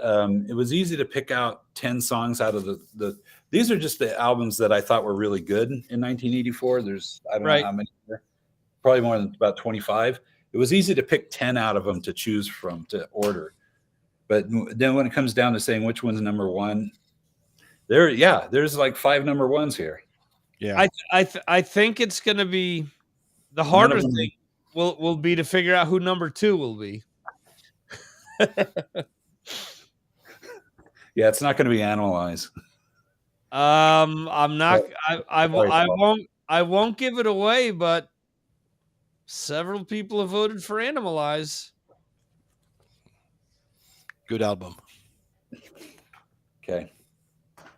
it was easy to pick out 10 songs out of the. These are just the albums that I thought were really good in 1984. There's I don't know how many. Probably more than about 25. It was easy to pick 10 out of them to choose from to order, but then when it comes down to saying which one's number one, there's like 5 number ones here. Yeah, I think it's going to be the harder thing. Will be to figure out who number 2 will be. Yeah, it's not going to be Animalize. I'm not. I won't give it away, but several people have voted for Animalize. good album. Okay.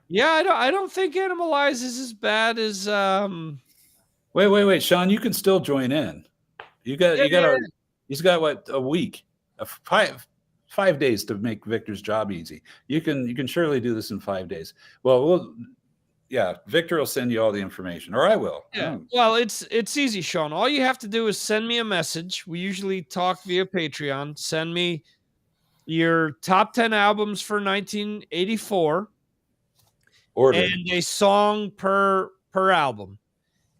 Yeah, I don't think Animalize is as bad as. Wait, Sean, you can still join in. He's got what, a week, 5 days to make Victor's job easy. You can surely do this in 5 days. Well, Victor will send you all the information, or I will. Yeah. Well, it's easy, Sean. All you have to do is send me a message. We usually talk via Patreon. Send me your top 10 albums for 1984. Ordered. And a song per album.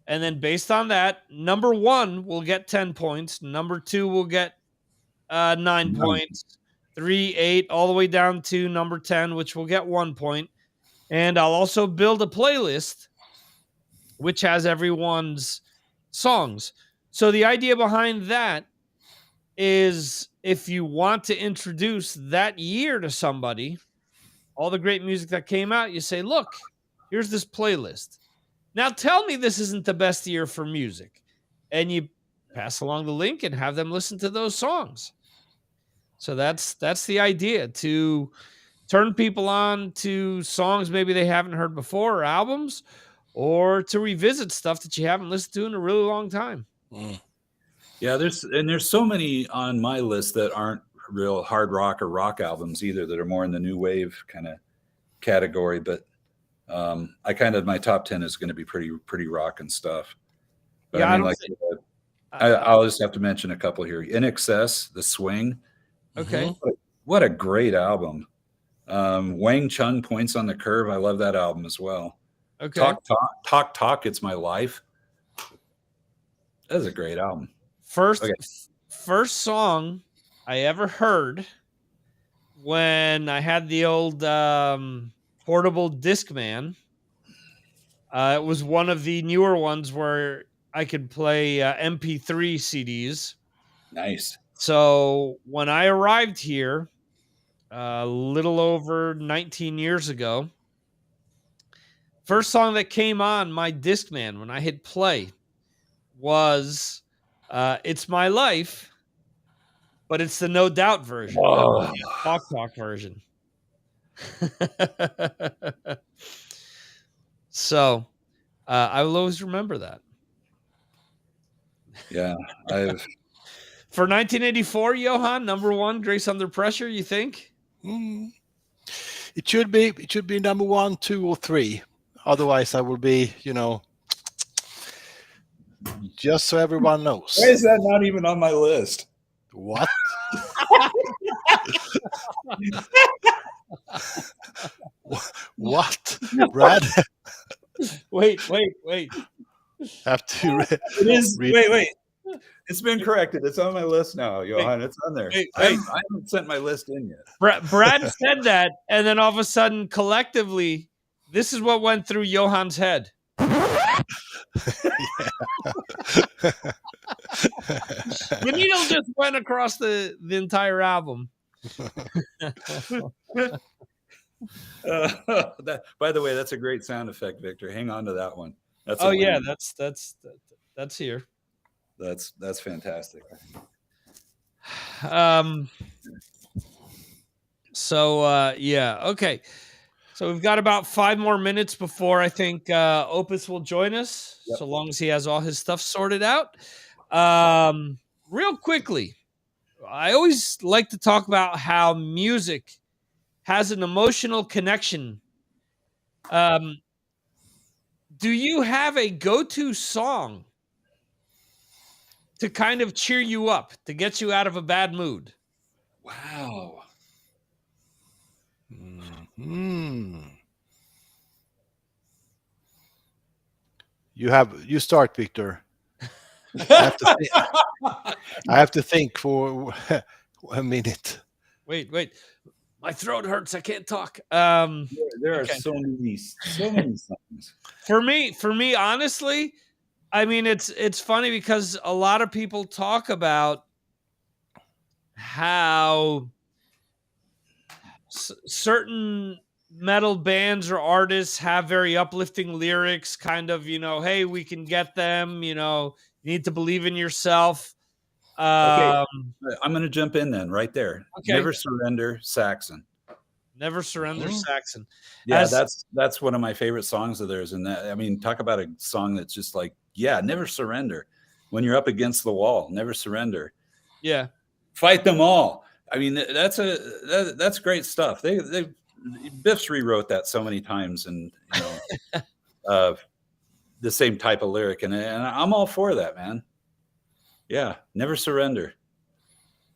And then based on that, number 1 will get 10 points. Number 2 will get 9 points. 3, 8, all the way down to number 10, which will get 1 point. And I'll also build a playlist which has everyone's songs. So the idea behind that is if you want to introduce that year to somebody, all the great music that came out, you say, look, here's this playlist. Now tell me this isn't the best year for music. And you pass along the link and have them listen to those songs. So that's the idea, to turn people on to songs maybe they haven't heard before, or albums, or to revisit stuff that you haven't listened to in a really long time. Yeah, there's so many on my list that aren't real hard rock or rock albums either, that are more in the new wave kind of category. But my top 10 is going to be pretty rock and stuff. But yeah, I'll just have to mention a couple here. In Excess, The Swing. Okay. What a great album. Wang Chung, Points on the Curve. I love that album as well. Okay. Talk, It's My Life. That's a great album. First song I ever heard when I had the old portable Discman. It was one of the newer ones where I could play MP3 CDs. Nice. So when I arrived here a little over 19 years ago, first song that came on my Discman when I hit play was It's My Life but it's the No Doubt version. Oh. Talk version. So I will always remember that. Yeah, For 1984, Johan, number one, Grace Under Pressure, you think? It should be number 1, 2, or 3. Otherwise, I will be, just so everyone knows. Why is that not even on my list? What? What, Brad? Wait. Have to. It is. Wait. It's been corrected. It's on my list now, Johan. It's on there. I haven't sent my list in yet. Brad said that, and then all of a sudden, collectively, this is what went through Johan's head. The needle just went across the entire album. By the way, that's a great sound effect, Victor. Hang on to that one. That's that's here. That's fantastic. Okay. So we've got about 5 more minutes before I think Opus will join us, so long as he has all his stuff sorted out. Real quickly, I always like to talk about how music has an emotional connection. Do you have a go-to song to kind of cheer you up, to get you out of a bad mood? Wow. You start, Victor. I have to think for a minute. Wait. My throat hurts. I can't talk. There are so many songs. For me, honestly, I mean, it's funny because a lot of people talk about how certain metal bands or artists have very uplifting lyrics, kind of, hey, we can get them, you need to believe in yourself. Okay, I'm going to jump in then right there. Okay. Never Surrender, Saxon. Never Surrender, Saxon. Yeah, that's one of my favorite songs of theirs. And that, I mean, talk about a song that's just like, never surrender. When you're up against the wall, never surrender. Yeah. Fight them all. I mean, that's great stuff. Biff's rewrote that so many times, and the same type of lyric, and I'm all for that, man. Yeah, never surrender.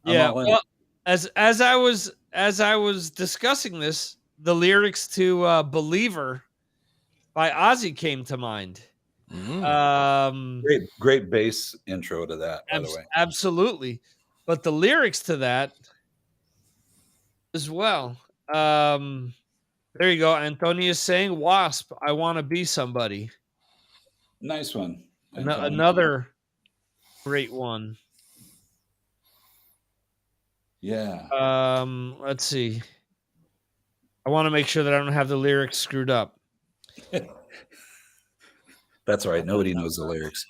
Well, as I was discussing this, the lyrics to "Believer" by Ozzy came to mind. Great bass intro to that, by the way. Absolutely, but the lyrics to that as well. There you go. Antonia is saying, "Wasp, I want to be somebody." Nice one. Another great one. Yeah. Let's see. I want to make sure that I don't have the lyrics screwed up. That's all right. Nobody knows the lyrics.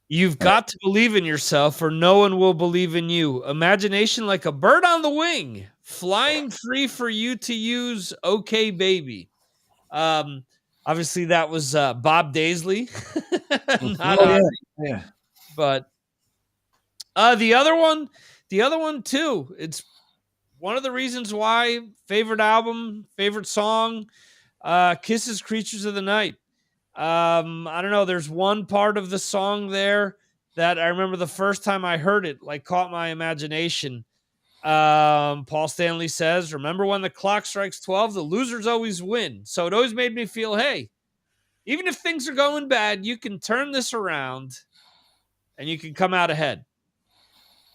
You've got to believe in yourself, or no one will believe in you. Imagination like a bird on the wing, flying free for you to use. Okay, baby. Obviously, that was Bob Daisley. Not Ozzy. Yeah. But the other one too. It's one of the reasons why favorite album, favorite song, Kiss's "Creatures of the Night." I don't know. There's one part of the song there that I remember the first time I heard it, like, caught my imagination. Paul Stanley says, "Remember when the clock strikes 12, the losers always win." So it always made me feel, hey, even if things are going bad, you can turn this around and you can come out ahead.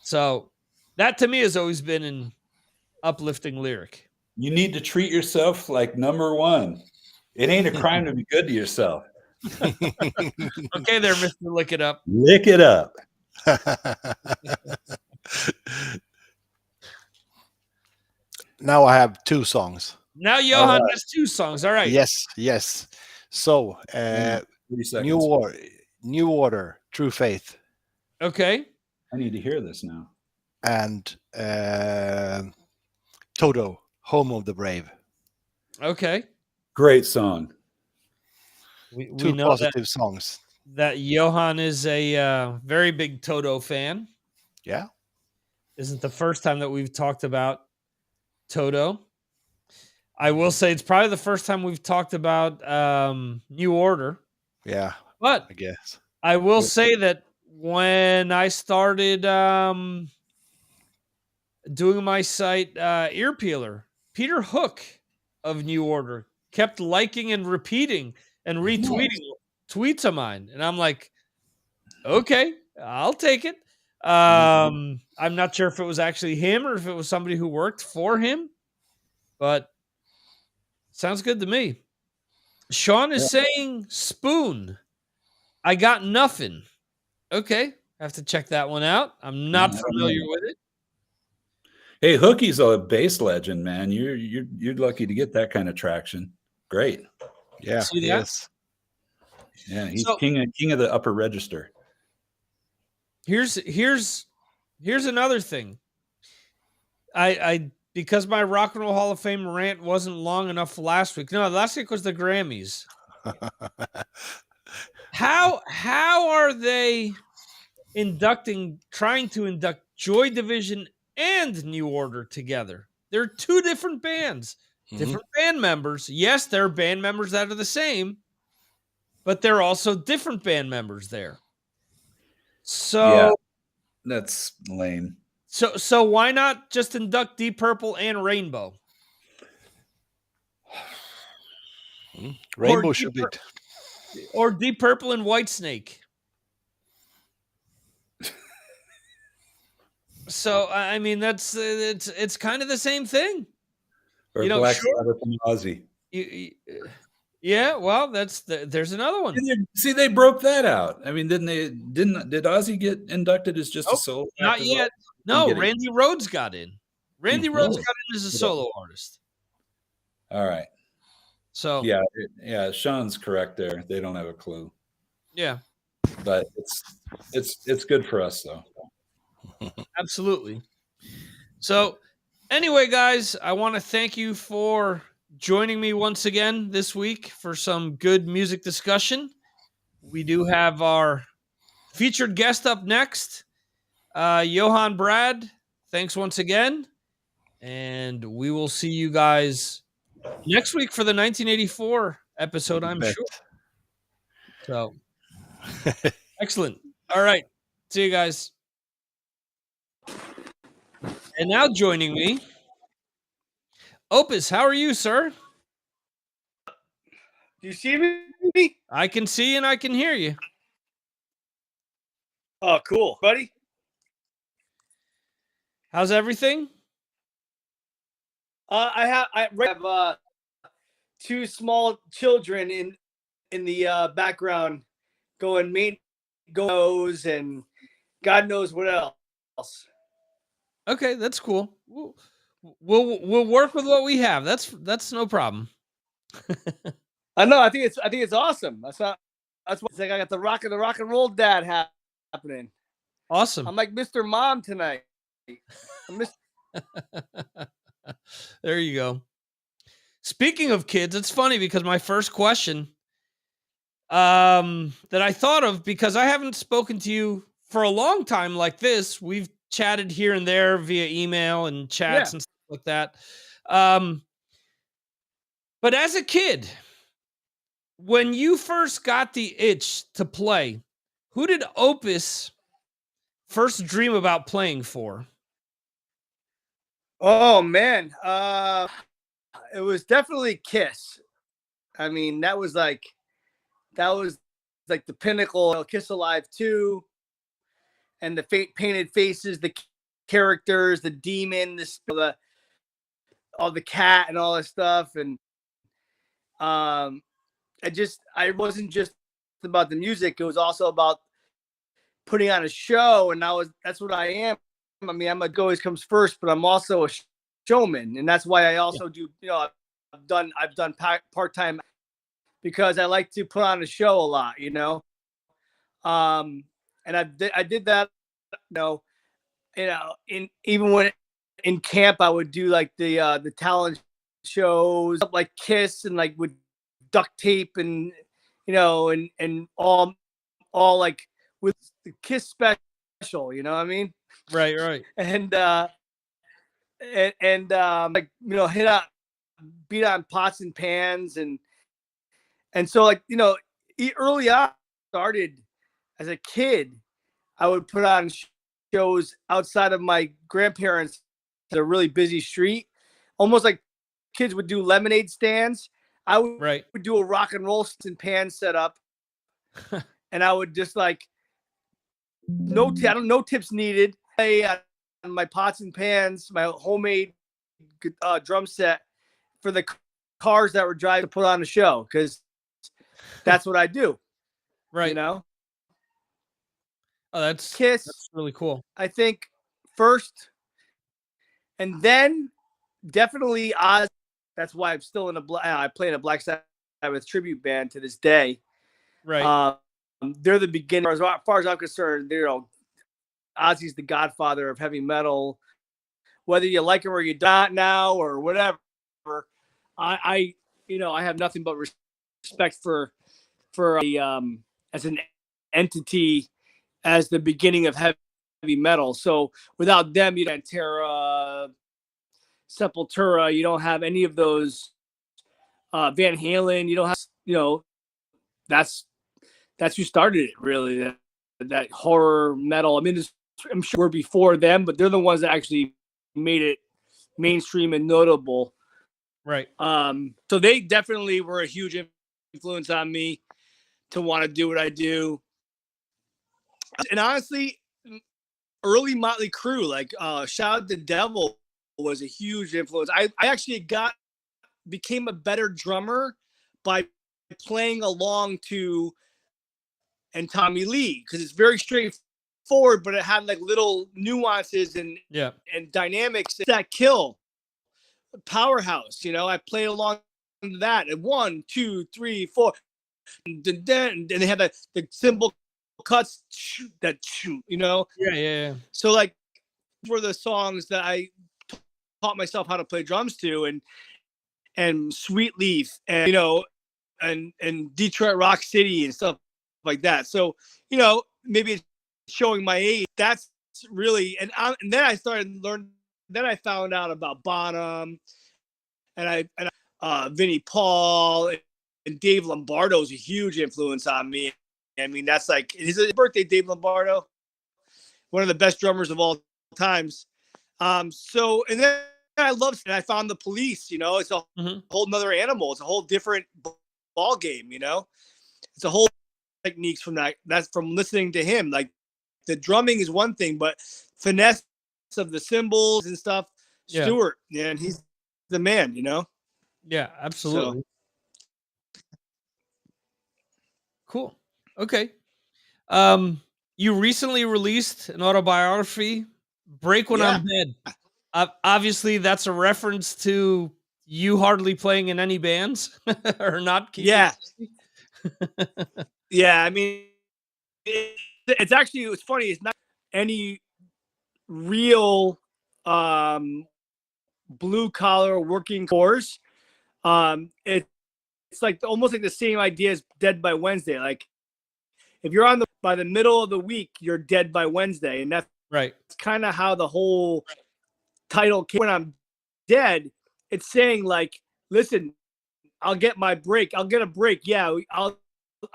So that to me has always been an uplifting lyric. You need to treat yourself like number one. It ain't a crime to be good to yourself. Okay there, Mr. Lick It Up. Lick it up. Now I have 2 songs. Now Johan has 2 songs. All right. Yes. So, New Order, True Faith. Okay. I need to hear this now. And Toto, Home of the Brave. Okay. Great song. We Two know positive songs. that Johan is a very big Toto fan. Yeah. Isn't the first time that we've talked about Toto. I will say it's probably the first time we've talked about New Order. Yeah, But I guess. I will say that when I started doing my site Ear Peeler, Peter Hook of New Order kept liking and repeating and retweeting tweets of mine. And I'm like, okay, I'll take it. I'm not sure if it was actually him or if it was somebody who worked for him, but sounds good to me. Sean is saying spoon. I got nothing. Okay, have to check that one out. I'm not familiar with it. Hey, Hookie's a bass legend, man. You're lucky to get that kind of traction. Great. Yeah, See that? yes. Yeah, he's king of the upper register. Here's another thing. I because my Rock and Roll Hall of Fame rant wasn't long enough last week. No, last week was the Grammys. How are they trying to induct Joy Division and New Order together? They're two different bands, different band members. Yes, they're band members that are the same, but they're also different band members there. So yeah, that's lame. So why not just induct Deep Purple and Rainbow? Rainbow should be. Or Deep Purple and Whitesnake. So I mean, that's it's kind of the same thing. Or Black Sabbath and Ozzy. Yeah, well, there's another one. See, they broke that out. I mean, did Ozzy get inducted as just a solo? Not yet. No, Randy Rhoads got in. Randy Rhoads got in as a solo artist. All right. So yeah, Sean's correct there. They don't have a clue. Yeah, but it's good for us though. Absolutely. So, anyway, guys, I want to thank you for joining me once again this week for some good music discussion. We do have our featured guest up next, Johan Brad. Thanks once again. And we will see you guys next week for the 1984 episode, I'm sure. So, excellent. All right. See you guys. And now joining me, Opus, how are you, sir? Do you see me? I can see and I can hear you. Oh, cool, buddy. How's everything? I have two small children in the background going goes and God knows what else. Okay, that's cool. We'll work with what we have. That's no problem. I know. I think it's awesome. That's what it's like. I got the rock and roll dad happening. Awesome. I'm like Mr. Mom tonight. There you go. Speaking of kids, it's funny because my first question that I thought of, because I haven't spoken to you for a long time like this. We've chatted here and there via email and chats and stuff like that. But as a kid, when you first got the itch to play, who did Opus first dream about playing for? Oh man, it was definitely Kiss. I mean, that was like the pinnacle. Kiss Alive 2, and the painted faces, the characters, the demon, all the cat and all this stuff. And I wasn't just about the music. It was also about putting on a show. And that's what I am. I mean, I'm a always comes first, but I'm also a showman. And that's why I also do, I've done part-time because I like to put on a show a lot, and I did that, in even when in camp I would do like the talent shows like Kiss and like with duct tape and and all like with the Kiss special, you know what I mean? Right. And like hit out, beat on pots and pans, and so like early on started as a kid. I would put on shows outside of my grandparents' a really busy street, almost like kids would do lemonade stands. I would do a rock and roll and pan setup, and I would just like no tips needed. Play on my pots and pans, my homemade drum set for the cars that were driving to put on a show, because that's what I do. Right. You know. Oh, that's Kiss. That's really cool. I think first, and then definitely Oz. That's why I'm still in I play in a Black Sabbath tribute band to this day. Right. They're the beginning. As far as I'm concerned, Ozzy's the godfather of heavy metal. Whether you like him or you don't now or whatever, I have nothing but respect for as an entity, as the beginning of heavy metal. So without them, you don't have Pantera, Sepultura, you don't have any of those, Van Halen, you don't have, that's who started it, really, that horror metal. I mean, I'm sure we're before them, but they're the ones that actually made it mainstream and notable. Right. So they definitely were a huge influence on me to want to do what I do. And honestly, early Motley Crue, like Shout at the Devil, was a huge influence. I actually became a better drummer by playing along to and Tommy Lee, because it's very straightforward, but it had like little nuances and dynamics that kill. Powerhouse, I played along to that, and 1, 2, 3, 4, and they had the cymbal cuts that Yeah. So like were the songs that I taught myself how to play drums to, and Sweet Leaf, and and Detroit Rock City and stuff like that. So maybe it's showing my age. That's really, and then I started learning. Then I found out about Bonham, and Vinnie Paul, and Dave Lombardo is a huge influence on me. I mean, that's like his birthday, Dave Lombardo, one of the best drummers of all times. So, and then I found the Police. It's a whole nother animal. It's a whole different ball game. It's a whole techniques from that. That's from listening to him. Like the drumming is one thing, but finesse of the cymbals and stuff. Yeah. Stewart, and he's the man. Yeah, absolutely. So. Cool. Okay. You recently released an autobiography, Break When I'm Dead. Obviously, that's a reference to you hardly playing in any bands or not. Yeah. Yeah. I mean, it's actually, it's funny. It's not any real blue collar working course. It's like almost like the same idea as Dead by Wednesday. Like if you're by the middle of the week, you're dead by Wednesday, and that's right. It's kind of how the whole title came. When I'm dead, it's saying like, listen, I'll get my break. I'll get a break. Yeah, I'm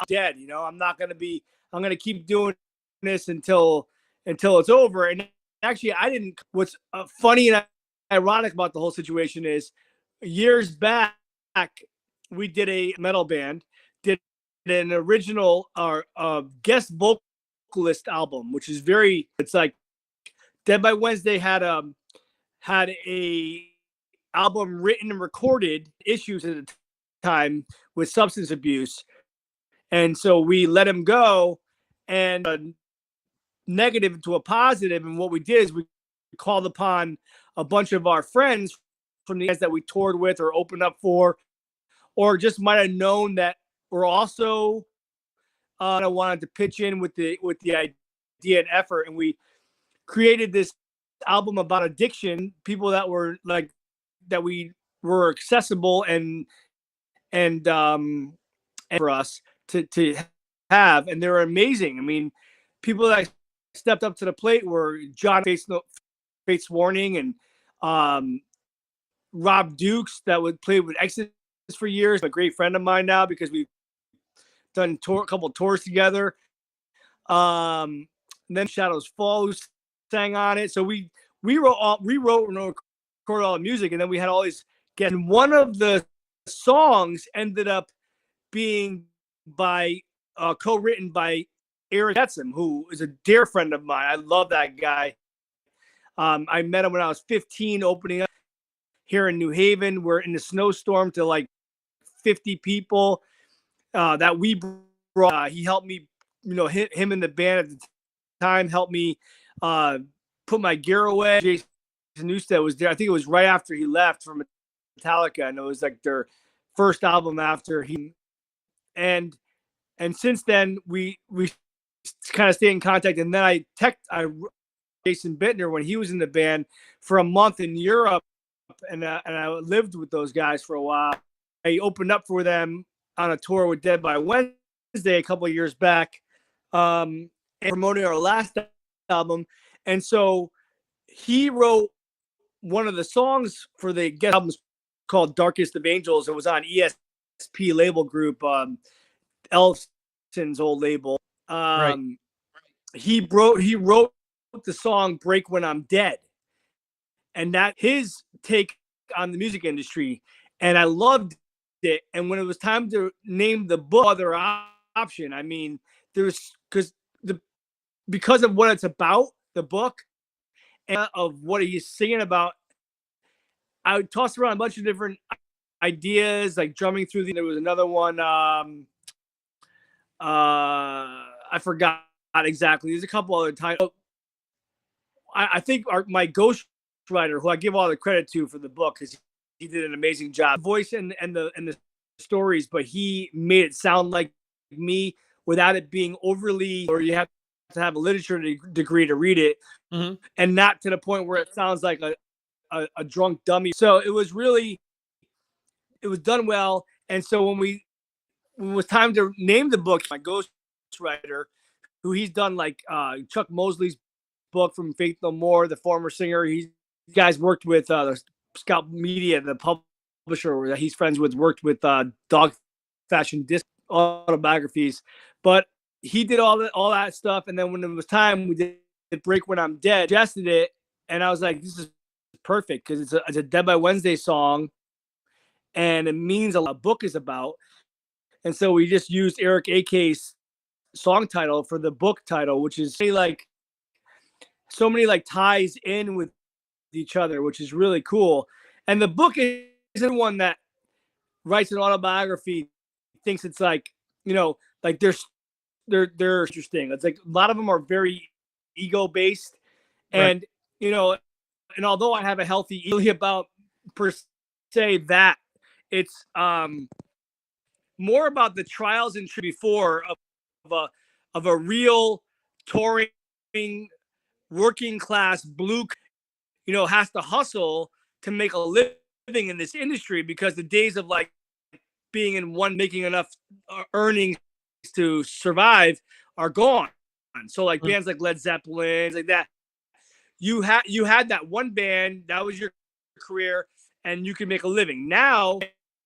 dead. I'm not gonna be. I'm gonna keep doing this until it's over. And actually, I didn't. What's funny and ironic about the whole situation is, years back, we did a metal band, did an original or guest vocalist album, which is very. It's like Dead by Wednesday had a album written and recorded, issues at the time with substance abuse, and so we let him go, and a negative to a positive. And what we did is we called upon a bunch of our friends from the guys that we toured with or opened up for, or just might have known that we're also wanted to pitch in with the idea and effort, and we created this album about addiction, people that were like that we were accessible and for us to have, and they were amazing. I mean, people that stepped up to the plate were John Fates Warning and Rob Dukes that would play with Exodus for years, a great friend of mine now because we've done a couple tours together. And then Shadows Fall, who sang on it. So we wrote and recorded all the music, and then we had all these guests. And one of the songs ended up being co-written by Eric Etzem, who is a dear friend of mine. I love that guy. I met him when I was 15, opening up here in New Haven. We're in the snowstorm to like 50 people that we brought. He helped me, him in the band at the time helped me put my gear away. Jason Newsted was there. I think it was right after he left from Metallica, and it was like their first album after he. And since then we kind of stayed in contact. And then I Jason Bittner when he was in the band for a month in Europe, and I lived with those guys for a while. I opened up for them on a tour with Dead by Wednesday a couple of years back, and promoting our last album. And so he wrote one of the songs for the guest albums called Darkest of Angels. It was on ESP label group, Elson's old label. Right. He wrote the song Break When I'm Dead. And that his take on the music industry. And I loved it. And when it was time to name the book other option, I mean, there's because of what it's about, the book, and of what he's singing about, I would toss around a bunch of different ideas, like drumming through there was another one. I forgot exactly. There's a couple other titles. I think my ghostwriter, who I give all the credit to for the book, because he did an amazing job, voice and the stories, but he made it sound like me without it being overly, or you have to have a literature degree to read it, and not to the point where it sounds like a drunk dummy. So it was done well. And so when it was time to name the book, my ghostwriter, who he's done like Chuck Mosley's book from Faith No More, the former singer, you guys worked with Scout Media, the publisher that he's friends with, worked with Dog Fashion Disc autobiographies, but he did all that stuff. And then when it was time, we did Break When I'm Dead, suggested it, and I was like, this is perfect because it's a Dead by Wednesday song, and it means a lot. Book is about. And so we just used Eric A.K.'s song title for the book title, which is like so many like ties in with each other, which is really cool. And the book isn't one that writes an autobiography, thinks it's like, like they're interesting. It's like a lot of them are very ego based, and right. And although I have a healthy ego about per se that, it's more about the trials and before of a real touring working class blue, has to hustle to make a living in this industry, because the days of like being in one, making enough earnings to survive are gone. So like bands like Led Zeppelin, like that, you had that one band, that was your career, and you can make a living. Now,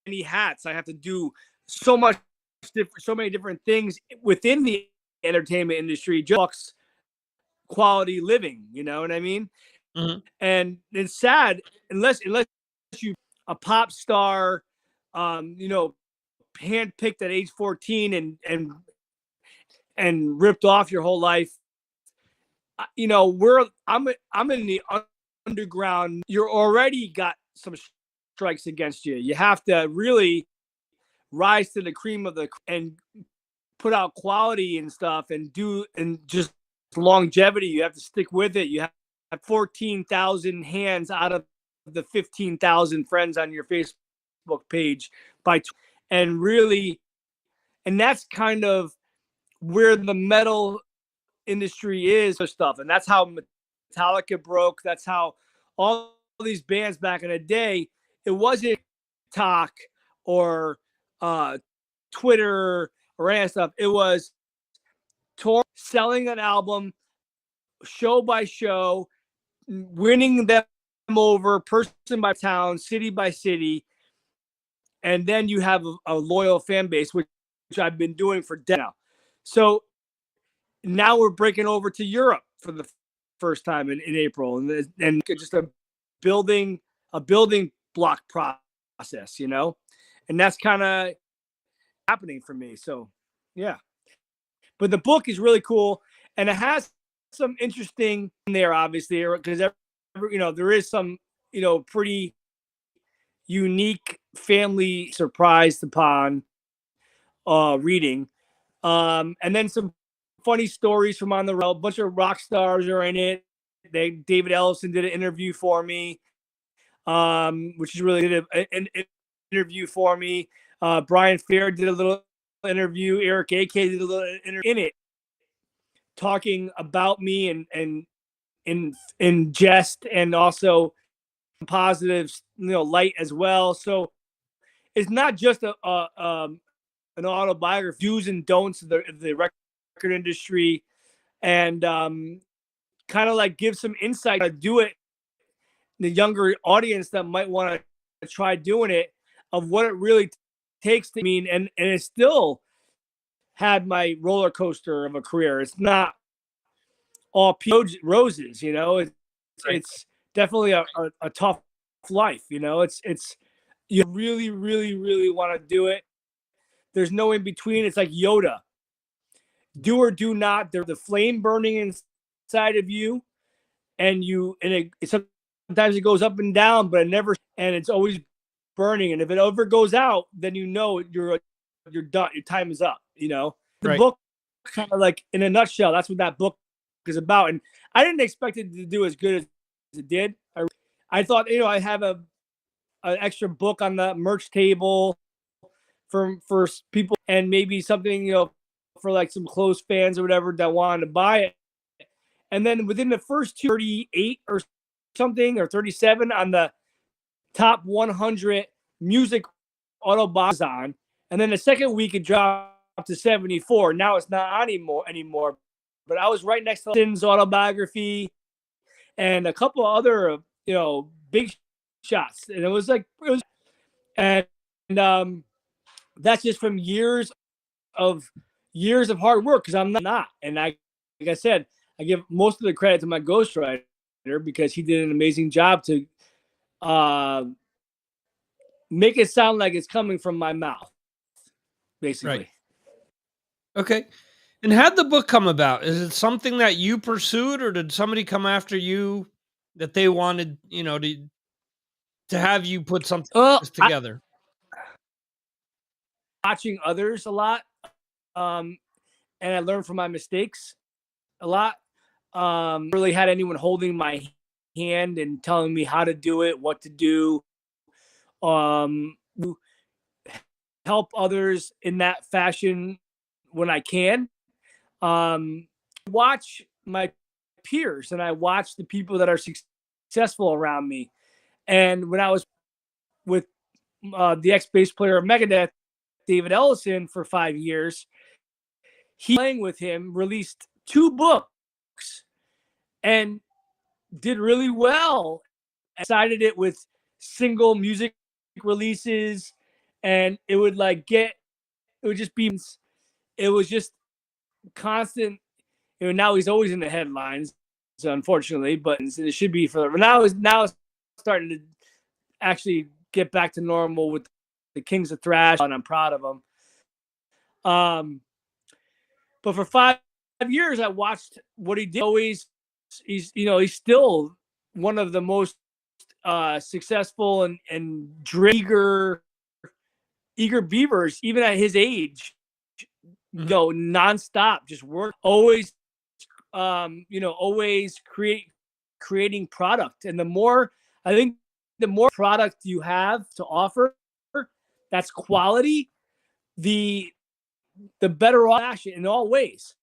many hats, I have to do so many different things within the entertainment industry, just quality living, you know what I mean? And it's sad unless you a pop star, handpicked at age 14 and ripped off your whole life. I'm in the underground. You're already got some strikes against you. You have to really rise to the cream of and put out quality and stuff, and just longevity. You have to stick with it. You have 14,000 hands out of the 15,000 friends on your Facebook page and that's kind of where the metal industry is for stuff. And that's how Metallica broke. That's how all these bands back in the day, it wasn't talk or Twitter or any stuff. It was tour, selling an album, show by show, winning them over person by town, city by city. And then you have a loyal fan base, which I've been doing for decades now. So now we're breaking over to Europe for the first time in April, and just a building block process, and that's kind of happening for me. So yeah, but the book is really cool, and it has some interesting in there, obviously, because there is some pretty unique family surprised upon reading, and then some funny stories from on the road. A bunch of rock stars are in it. David Ellison did an interview for me, which is really good. An interview for me. Brian Fair did a little interview. Eric AK did a little interview in it, talking about me and in jest and also positive, light as well. So it's not just an autobiography, do's and don'ts of the record industry, and kind of like give some insight to do it, the younger audience that might want to try doing it, of what it really takes to mean. And it still had my roller coaster of a career. It's not all roses, it's definitely a tough life. It's you really, really, really want to do it. There's no in between. It's like Yoda. Do or do not. There's the flame burning inside of you, and sometimes it goes up and down, but it never, and it's always burning. And if it ever goes out, then you're done. Your time is up. The book, kind of like in a nutshell, that's what that book is about. And I didn't expect it to do as good as it did. I thought, I have an extra book on the merch table for people, and maybe something, for like some close fans or whatever that wanted to buy it. And then within the first 38 or something, or 37 on the top 100 music autobiographies, and then the second week it dropped to 74. Now it's not anymore. But I was right next to Sin's autobiography and a couple of other, big shots. And and that's just from years of hard work, because I'm not. And like I said, I give most of the credit to my ghostwriter, because he did an amazing job to make it sound like it's coming from my mouth, basically. Right. Okay. And how'd the book come about? Is it something that you pursued, or did somebody come after you that they wanted, to have you put something together? Watching others a lot, and I learned from my mistakes a lot. Really had anyone holding my hand and telling me how to do it, what to do, help others in that fashion when I can. Watch my peers, and I watch the people that are successful around me. And when I was with the ex-bass player of Megadeth, David Ellison, for 5 years, he playing with him, released 2 books and did really well. Decided it with single music releases, and it would just constant. Now he's always in the headlines, so unfortunately, but it should be for now. It's starting to actually get back to normal with the Kings of Thrash, and I'm proud of him. But for 5 years, I watched what he did. He's still one of the most successful and eager beavers, even at his age. Go nonstop, just work, always creating product. And the more product you have to offer that's quality, the better off in all ways.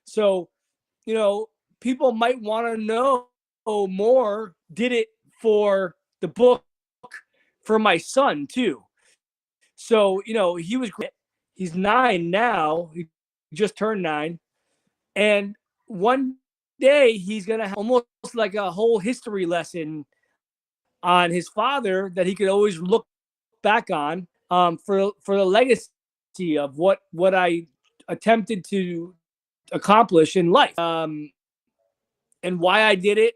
So people might want to know more. Did it for the book for my son too. So, he was great. He's 9 now. He just turned 9. And one day he's going to have almost like a whole history lesson on his father that he could always look back on for the legacy of what I attempted to accomplish in life, and why I did it,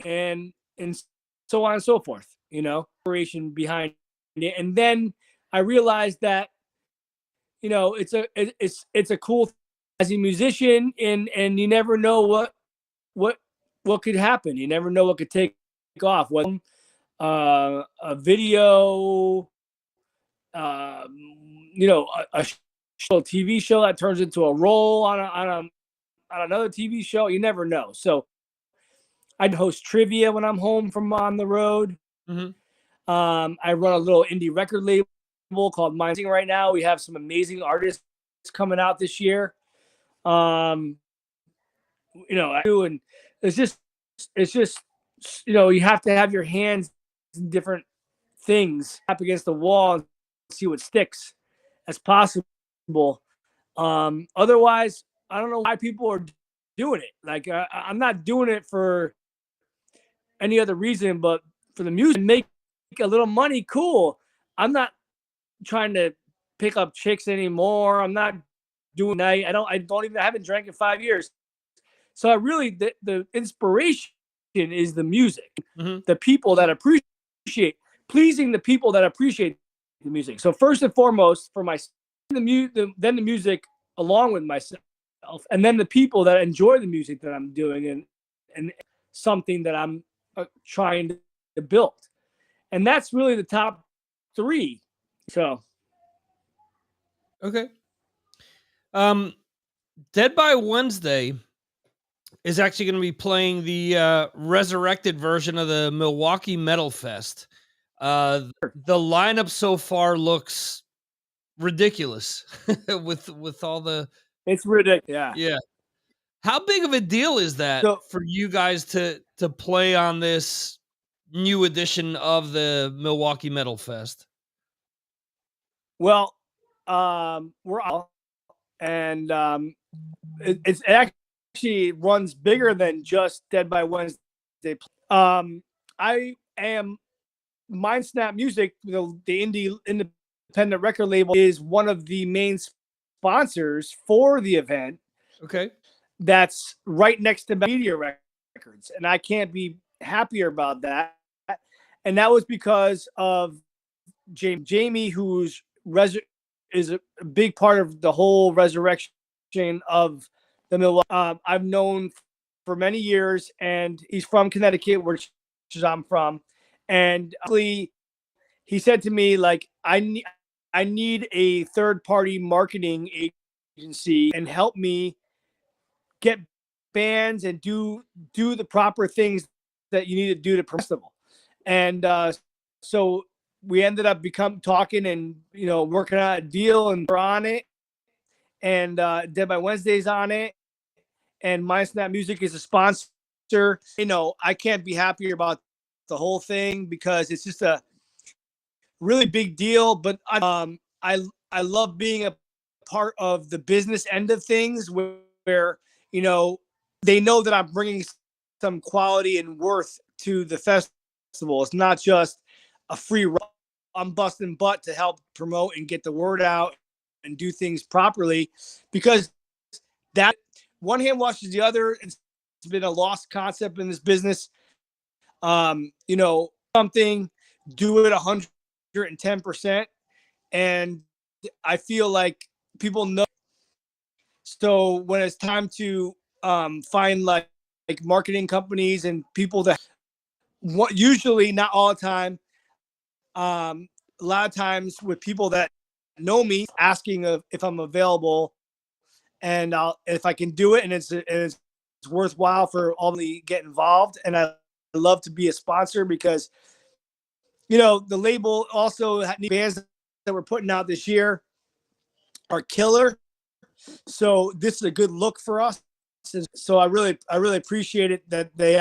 and so on and so forth. Inspiration behind it, and then I realized that it's a cool thing as a musician, and you never know what could happen. You never know what could take off. What a video, a TV show that turns into a role on another TV show. You never know. So I'd host trivia when I'm home from on the road. Mm-hmm. I run a little indie record label called Maiden right now. We have some amazing artists coming out this year. I do, and it's just you have to have your hands in different things up against the wall and see what sticks as possible. Otherwise, I don't know why people are doing it. Like, I'm not doing it for any other reason, but for the music, make a little money. Cool. I'm not trying to pick up chicks anymore. I'm not doing that. I haven't drank in 5 years. So I really, the inspiration is the music, the people that appreciate, pleasing the people that appreciate the music. So first and foremost, for myself, then the music along with myself, and then the people that enjoy the music that I'm doing, and something that I'm trying to build. And that's really the top 3. So. Okay. Dead by Wednesday is actually going to be playing the resurrected version of the Milwaukee Metal Fest. The lineup so far looks ridiculous with all the. It's ridiculous. Yeah. How big of a deal is that for you guys to play on this new edition of the Milwaukee Metal Fest? Well, we're all, and it actually runs bigger than just Dead by Wednesday. I am Mind Snap Music, the independent record label, is one of the main sponsors for the event. Okay. That's right next to Media Records, and I can't be happier about that. And that was because of Jamie, who's is a big part of the whole resurrection of the Milwaukee. I've known for many years, and he's from Connecticut, which I'm from. And he said to me, like, I need a third-party marketing agency and help me get bands and do the proper things that you need to do to festival. And so we ended up talking and working out a deal, and we're on it. And Dead by Wednesday's on it, and Mind Snap Music is a sponsor. I can't be happier about the whole thing because it's just a really big deal. But I love being a part of the business end of things where they know that I'm bringing some quality and worth to the festival. It's not just a free run. I'm busting butt to help promote and get the word out and do things properly, because that one hand washes the other. It's been a lost concept in this business. Something, do it 110%. And I feel like people know. So when it's time to find like marketing companies and people that usually, not all the time, a lot of times with people that know me, asking if I'm available, and if I can do it, and it's worthwhile for all to get involved. And I love to be a sponsor because the label also bands that we're putting out this year are killer. So this is a good look for us. So I really appreciate it that they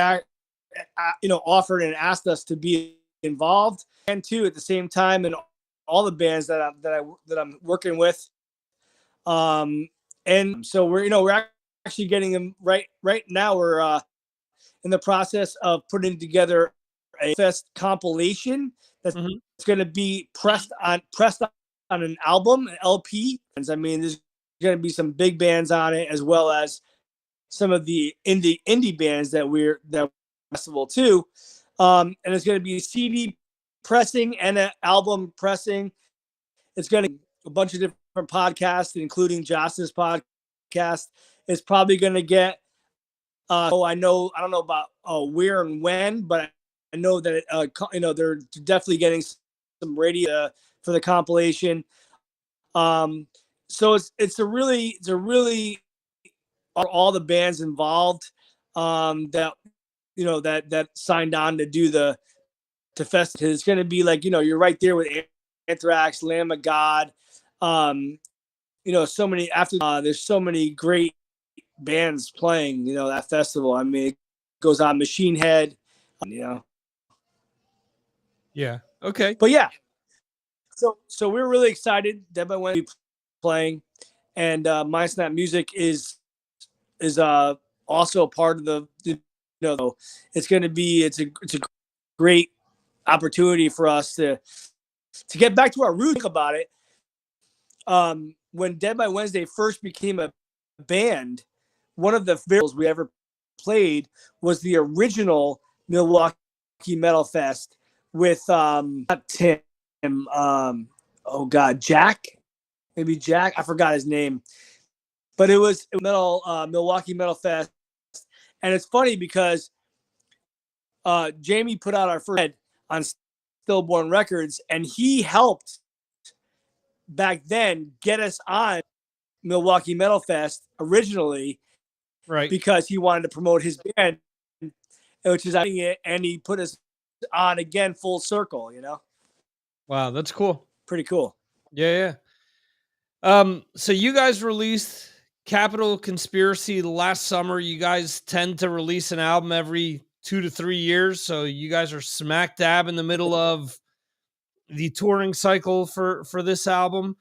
offered and asked us to be involved, and too at the same time, and all the bands that I'm working with. And so we're actually getting them right now. We're in the process of putting together a fest compilation that's going to be pressed on an album, an LP. I mean, there's going to be some big bands on it, as well as some of the indie bands that festival too. And it's going to be a CD pressing and an album pressing. It's going to be a bunch of different podcasts, including Joss's podcast. It's probably going to get, I don't know about where and when, but I know that they're definitely getting some radio for the compilation. So it's a really all the bands involved that signed on to do the fest. It's going to be like, you're right there with Anthrax, Lamb of God, so many there's so many great bands playing, that festival. I mean, it goes on Machine Head, Yeah. Okay. But yeah, so we're really excited that by when we playing, and Mind Snap Music is also a part of the it's a great opportunity for us to get back to our roots. Think about it. When Dead by Wednesday first became a band, one of the vehicles we ever played was the original Milwaukee Metal Fest with not Tim, Jack, maybe Jack, I forgot his name, but it was Milwaukee Metal Fest. And it's funny because Jamie put out our first head on Stillborn Records, and he helped back then get us on Milwaukee Metal Fest originally, right? Because he wanted to promote his band, which is it, and he put us on again full circle. Wow, that's cool. Pretty cool. Yeah. So you guys released Capital Conspiracy last summer. You guys tend to release an album every 2 to 3 years, so you guys are smack dab in the middle of the touring cycle for this album.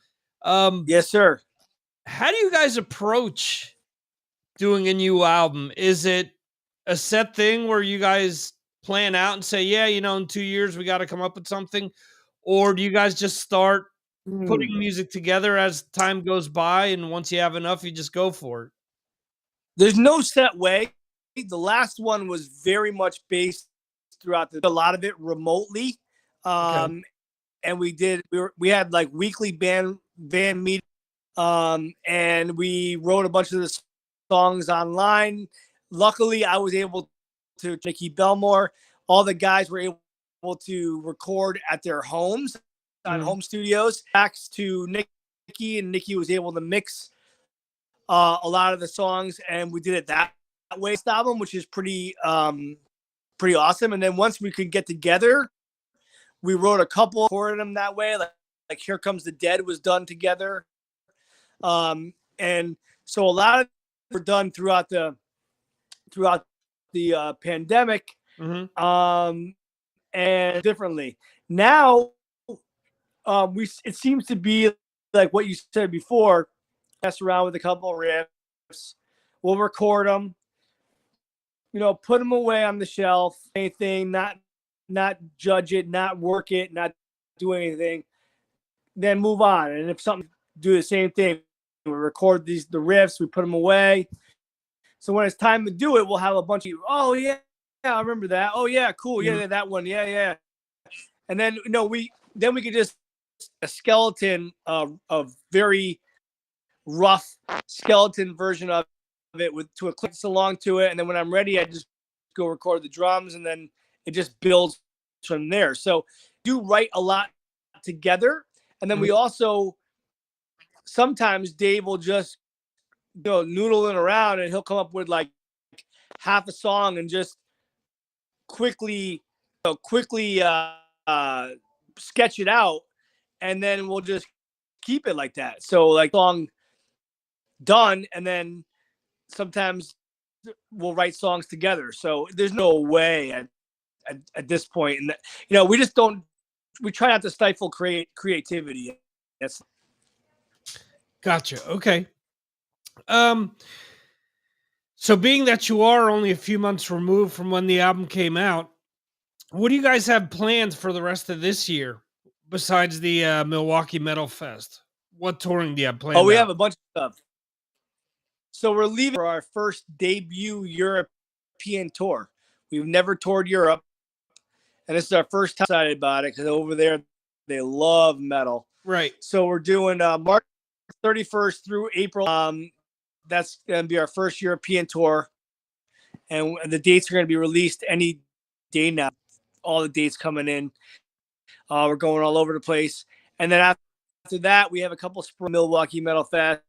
Yes, sir. How do you guys approach doing a new album? Is it a set thing where you guys plan out and say, yeah, in 2 years we got to come up with something? Or do you guys just start putting music together as time goes by, and once you have enough, you just go for it? There's no set way. The last one was very much based throughout a lot of it remotely. Okay. And we had like weekly band meetings, and we wrote a bunch of the songs online. Luckily, I was able to, Nikki Belmore, all the guys were able to record at their homes on home studios. Thanks to Nikki, and Nikki was able to mix a lot of the songs, and we did it that way. This album, which is pretty awesome. And then once we could get together, we wrote a couple, recorded them that way. Like Here Comes the Dead was done together. And so a lot of them were done throughout the pandemic, and differently. Now, it seems to be like what you said before. Mess around with a couple of riffs, we'll record them, put them away on the shelf. Anything, not judge it, not work it, not do anything. Then move on. And if something, do the same thing. We record the riffs, we put them away. So when it's time to do it, we'll have a bunch of, oh yeah, I remember that. Oh yeah, cool. Yeah, that one. Yeah. And then we could just a skeleton of very rough skeleton version of it to a clicks along to it. And then when I'm ready, I just go record the drums, and then it just builds from there. So do write a lot together. And then we also, sometimes Dave will just noodling around, and he'll come up with like half a song and just quickly sketch it out, and then we'll just keep it like that. So like song done, and then sometimes will write songs together. So there's no way at this point, and you know, we just don't. We try not to stifle creativity. That's Gotcha. Okay. So being that you are only a few months removed from when the album came out, what do you guys have planned for the rest of this year besides the Milwaukee Metal Fest? What touring do you have planned? we out? have a bunch of stuff. So we're leaving for our first debut European tour. We've never toured Europe, and this is our first time. Excited about it because over there they love metal. Right. So we're doing March 31st through April. That's going to be our first European tour, and the dates are going to be released any day now. All the dates coming in. We're going all over the place, and then after that, we have a couple spring Milwaukee Metal Fest.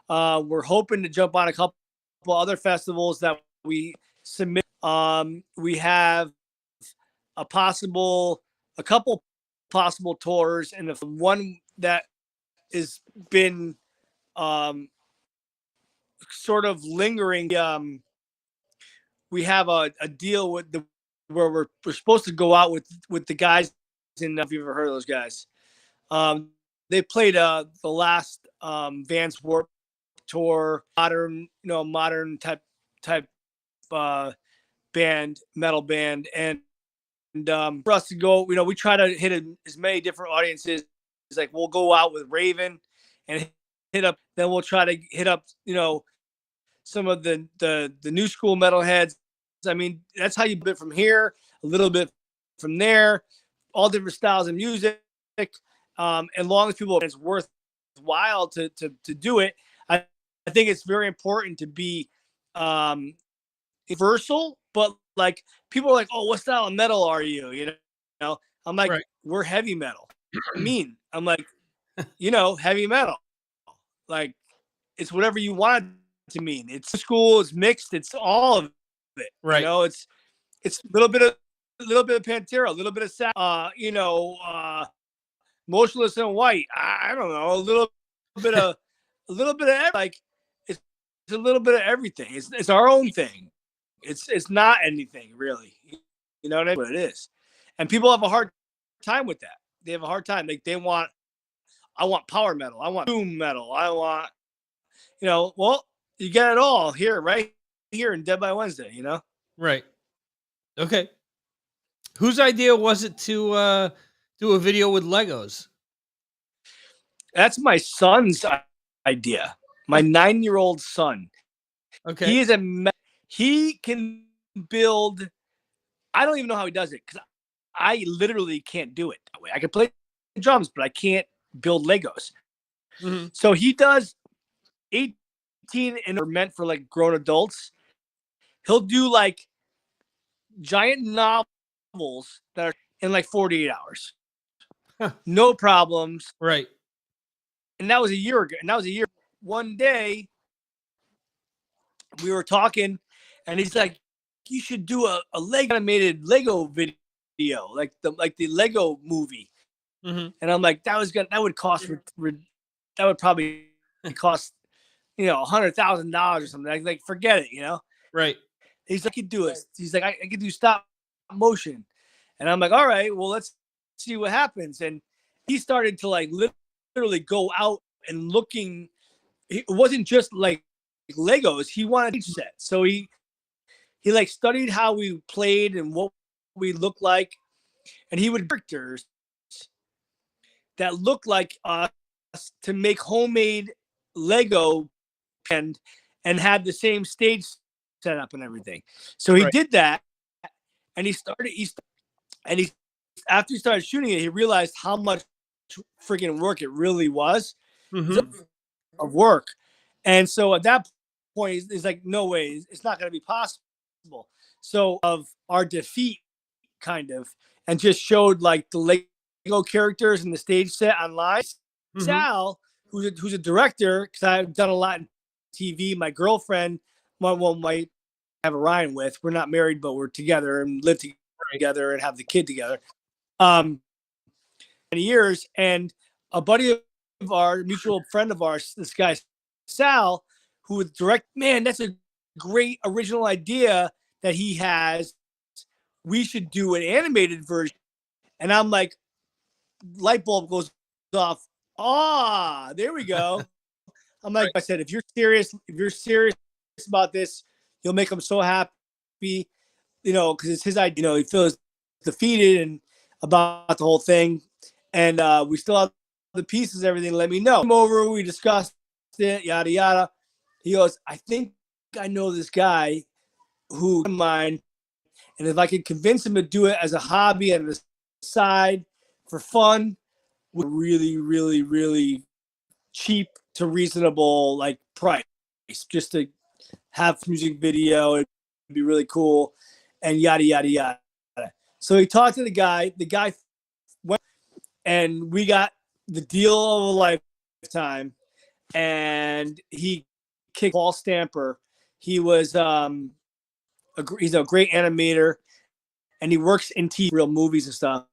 We're hoping to jump on a couple other festivals that we submit. We have a couple possible tours, and the one that has been sort of lingering. We have a deal where we're supposed to go out with the guys. And if you've ever heard of those guys, they played the last Vans Warped Tour, modern type band, metal band, and for us to go, we try to hit as many different audiences. It's like we'll go out with Raven and hit up, then we'll try to hit up, some of the new school metalheads. I mean, that's how you bit from here, a little bit from there, all different styles of music. And long as people, it's worthwhile to do it. I think it's very important to be universal, but like people are like, oh, what style of metal are you? You know, I'm like, right. We're heavy metal. I'm like, heavy metal. Like, it's whatever you want it to mean. It's school, it's mixed, it's all of it. Right. It's a little bit of Pantera, a little bit of Motionless in White. I don't know, a little bit of like it's a little bit of everything. It's our own thing. It's not anything really. You know what it is. And people have a hard time with that. They have a hard time. Like I want power metal. I want doom metal. I want, well, you get it all here, right here in Dead by Wednesday, Right. Okay. Whose idea was it to do a video with Legos? That's my son's idea. My 9-year-old son. Okay. He can build. I don't even know how he does it because I literally can't do it that way. I can play drums, but I can't build Legos. Mm-hmm. So he does 18 and are meant for like grown adults. He'll do like giant novels that are in like 48 hours. Huh. No problems. Right. And that was a year ago. One day we were talking and he's like, you should do a animated Lego video, like the Lego movie. Mm-hmm. And I'm like, that would cost, that would probably cost, $100,000 or something. Like, forget it, Right. He's like, I could do it. He's like, I could do stop motion. And I'm like, all right, well, let's see what happens. And he started to like literally go out and looking. It wasn't just like Legos. He wanted a set. So he like studied how we played and what we looked like. And he would characters that looked like us to make homemade Lego and had the same stage set up and everything. So he did that, and after he started shooting it, he realized how much freaking work it really was. Mm-hmm. Of work. And so at that point, he's like, no way, it's not going to be possible. So of our defeat, kind of, and just showed like the Lego characters and the stage set online. Mm-hmm. Sal, who's a director, because I've done a lot in TV. My girlfriend, my have a Ryan with. We're not married, but we're together and live together and have the kid together. Many years, and a buddy of our mutual friend of ours, this guy Sal, who would direct. Man, that's a great original idea that he has. We should do an animated version. And I'm like, light bulb goes off. Ah, there we go. I'm like, I said, if you're serious about this, you'll make him so happy, because it's his idea. He feels defeated and about the whole thing. And we still have the pieces, everything. Let me know. Come over, we discussed it, yada yada. He goes, I think I know this guy who mine, and if I could convince him to do it as a hobby and the side for fun, with really, really, really cheap to reasonable price, just to have music video, it'd be really cool, and yada yada yada. So he talked to the guy. The guy went, and we got the deal of a lifetime. And he kicked Paul Stamper. He was he's a great animator, and he works in TV, real movies and stuff.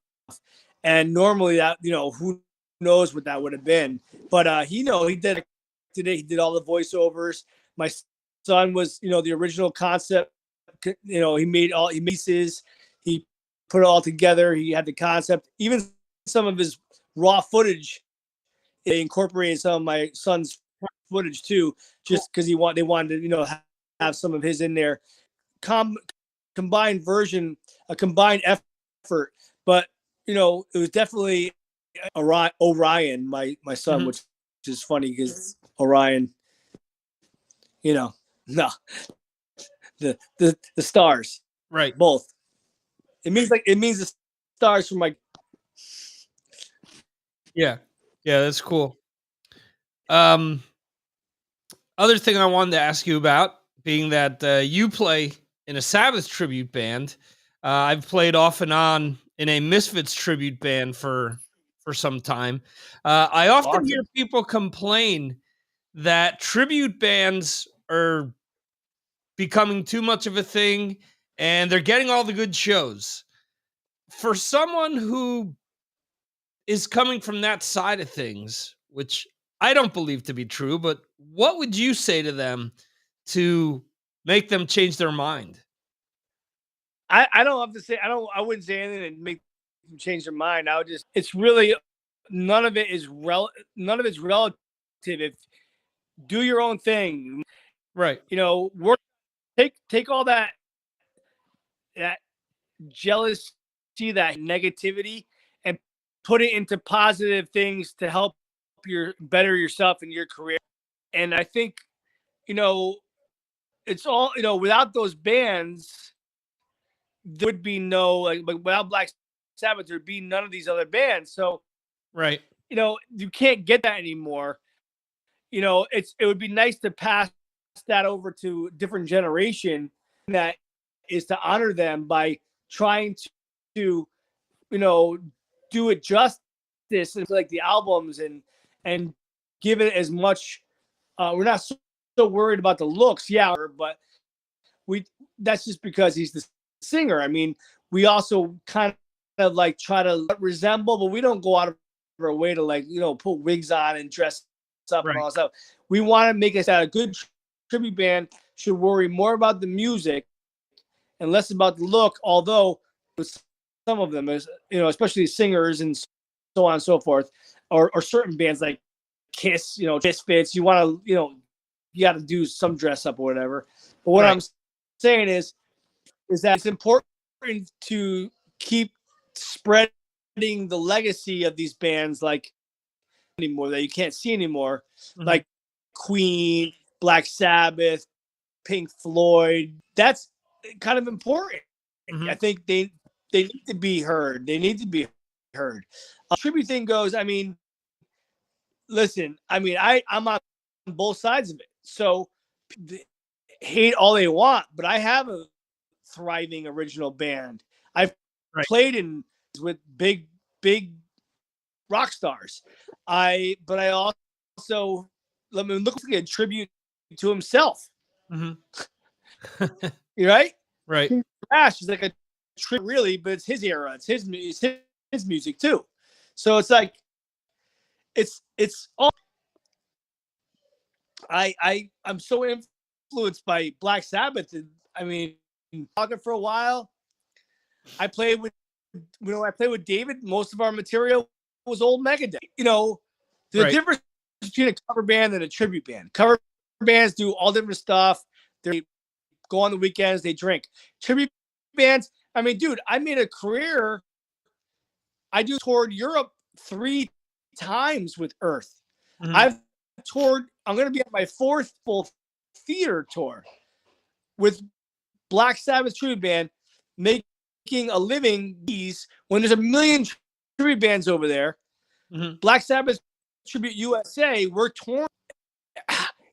And normally that, who knows what that would have been, but he did today. He did all the voiceovers. My son was, the original concept. He made pieces. He put it all together. He had the concept. Even some of his raw footage, they incorporated some of my son's footage too, just because they wanted to, have some of his in there. Combined version, a combined effort, but it was definitely Orion, my son, which is funny because Orion, no, the stars, right? Both. It means the stars from Yeah, that's cool. Other thing I wanted to ask you about, being that you play in a Sabbath tribute band, I've played off and on in a Misfits tribute band for some time. I often hear people complain that tribute bands are becoming too much of a thing, and they're getting all the good shows. For someone who is coming from that side of things, which I don't believe to be true, but what would you say to them to make them change their mind? I don't have to say, I wouldn't say anything to make them change their mind. It's really, none of it's relative. If do your own thing, right? Work, take all that jealousy, that negativity, and put it into positive things to help better yourself in your career. And I think, it's all, without those bands, there would be no, without Black Sabbath, there'd be none of these other bands. So, right. You can't get that anymore. It would be nice to pass that over to a different generation, that is to honor them by trying to do it justice, and like the albums, and give it as much. We're not so worried about the looks, but that's just because he's the singer. I mean, we also kind of try to resemble, but we don't go out of our way to put wigs on and dress up and all that stuff. We want to make us a good tribute band should worry more about the music and less about the look, although some of them is, especially singers and so on and so forth, or certain bands like Kiss, Kiss Fits, you want to, you got to do some dress up or whatever. But what I'm saying is that it's important to keep spreading the legacy of these bands anymore that you can't see anymore, like Queen, Black Sabbath, Pink Floyd. That's kind of important. I think they need to be heard. Tribute thing goes, I mean, listen, I mean, I'm on both sides of it. So hate all they want, but I have a thriving original band. I've played with big rock stars. But I also, let me look like a tribute to himself. You're right. Right. Thrash is like a tribute, really, but it's his era. It's his music too. So it's like, it's all. I'm so influenced by Black Sabbath. I mean, talking for a while. I played with David. Most of our material was old Megadeth. You know, the difference between a cover band and a tribute band. Cover bands do all different stuff. They go on the weekends, they drink. Tribute bands, I mean, dude, I made a career. I toured Europe 3 times with Earth. I've toured, I'm going to be on my 4th full theater tour with Black Sabbath tribute band, making a living when there's a million tribute bands over there. Black Sabbath Tribute USA, we're touring.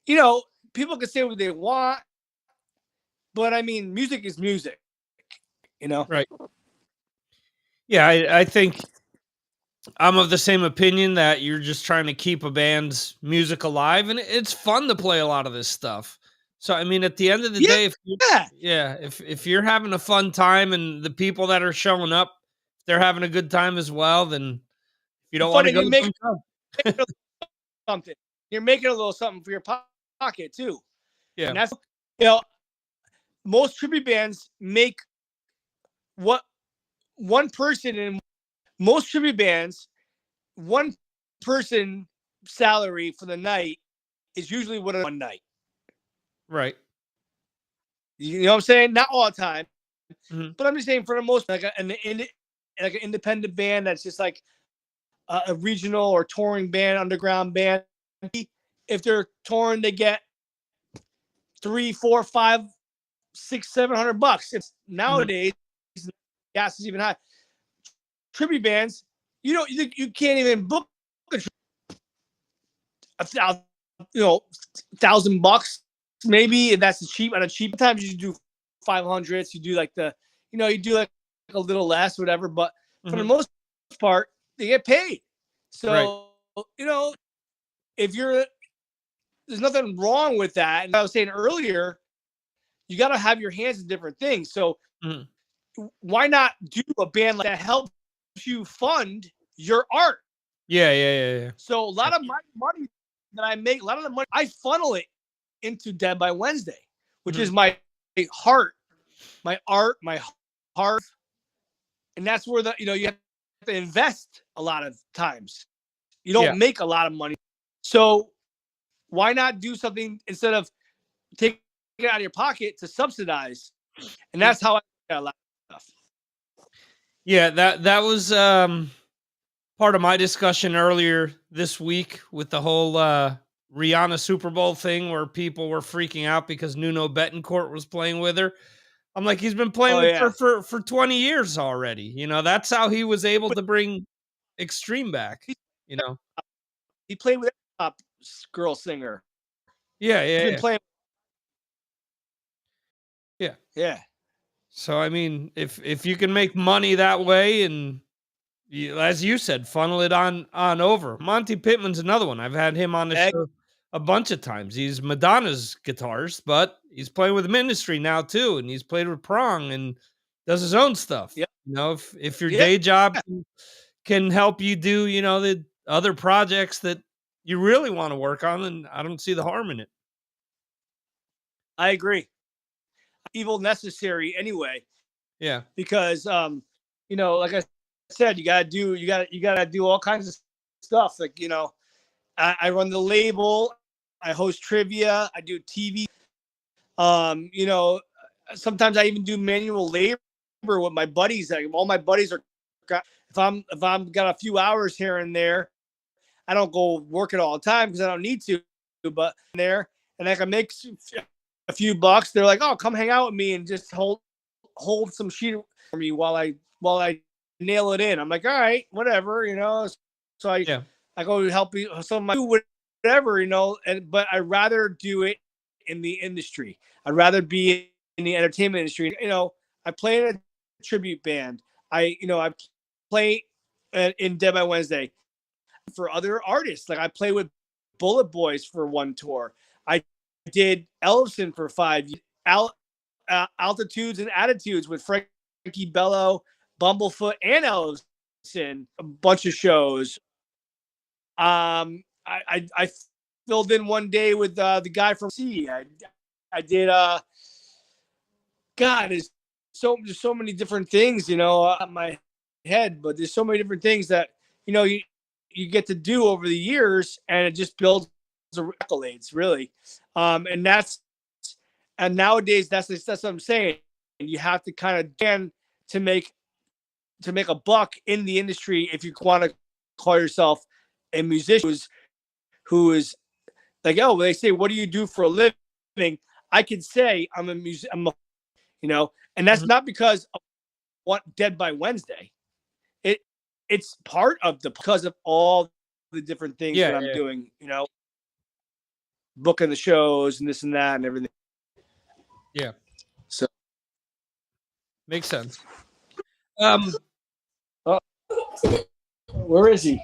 You know, people can say what they want, but I mean, music is music, you know? Right. Yeah, I think I'm of the same opinion that you're just trying to keep a band's music alive, and it's fun to play a lot of this stuff. So, I mean, at the end of the day, if you're having a fun time and the people that are showing up, they're having a good time as well, then you don't want to go something. You're making a little something for your pocket too. Yeah. And that's, you know, most tribute bands make what one person in most tribute bands, one person salary for the night is usually one night. Right. You know what I'm saying? Not all the time, but I'm just saying for the most, like an independent band that's just like a regional or touring band, underground band. If they're touring, they get $300, $400, $500, $600, $700. It's nowadays gas is even high. Tribute bands, you can't even book $1,000 maybe, and that's cheap. On a cheap times you do 500s. You do like you do like a little less, whatever. But for the most part, they get paid. So there's nothing wrong with that. And I was saying earlier, you got to have your hands in different things. So why not do a band like that helps you fund your art? Yeah. So a lot of my money that I make, a lot of the money, I funnel it into Dead by Wednesday, which is my heart, my art, my heart. And that's where you have to invest a lot of times. You don't make a lot of money. So why not do something instead of taking it out of your pocket to subsidize? And that's how I got a lot of stuff. Yeah, that was part of my discussion earlier this week with the whole Rihanna Super Bowl thing, where people were freaking out because Nuno Betancourt was playing with her. I'm like, he's been playing with her for 20 years already. You know, that's how he was able to bring Extreme back. You know, he played with a top girl singer. Yeah. So I mean, if you can make money that way, and as you said, funnel it on over. Monty Pittman's another one. I've had him on the show a bunch of times. He's Madonna's guitarist, but he's playing with Ministry now too, and he's played with Prong and does his own stuff. Yep. You know, if your day job can help you do, the other projects that you really want to work on, then I don't see the harm in it. I agree. Evil necessary anyway. Yeah. Because like I said, you gotta do all kinds of stuff. Like, I run the label, I host trivia, I do TV. Sometimes I even do manual labor with my buddies. Like, all my buddies are, if I'm got a few hours here and there, I don't go work it all the time because I don't need to, but there, and I can make a few bucks. They're like, oh, come hang out with me and just hold some sheet for me while I nail it in. I'm like, all right, whatever, So I go help you some of my whatever, but I'd rather do it in the industry. I'd rather be in the entertainment industry. I play in a tribute band. I play in Dead by Wednesday for other artists. Like, I play with Bullet Boys for one tour. I did Ellison for 5 years. Altitudes and Attitudes with Frankie Bello, Bumblefoot, and Ellison. A bunch of shows. I filled in one day with the guy from C. I did God, there's so many different things, on my head, but there's so many different things that you get to do over the years, and it just builds accolades, really. And nowadays that's what I'm saying. You have to kind of to make a buck in the industry if you want to call yourself a musician who is like, oh, they say, what do you do for a living? I could say I'm a musician, and that's not because of what Dead by Wednesday. It's part of because of all the different things that I'm doing, booking the shows and this and that and everything. Yeah. So makes sense. Where is he?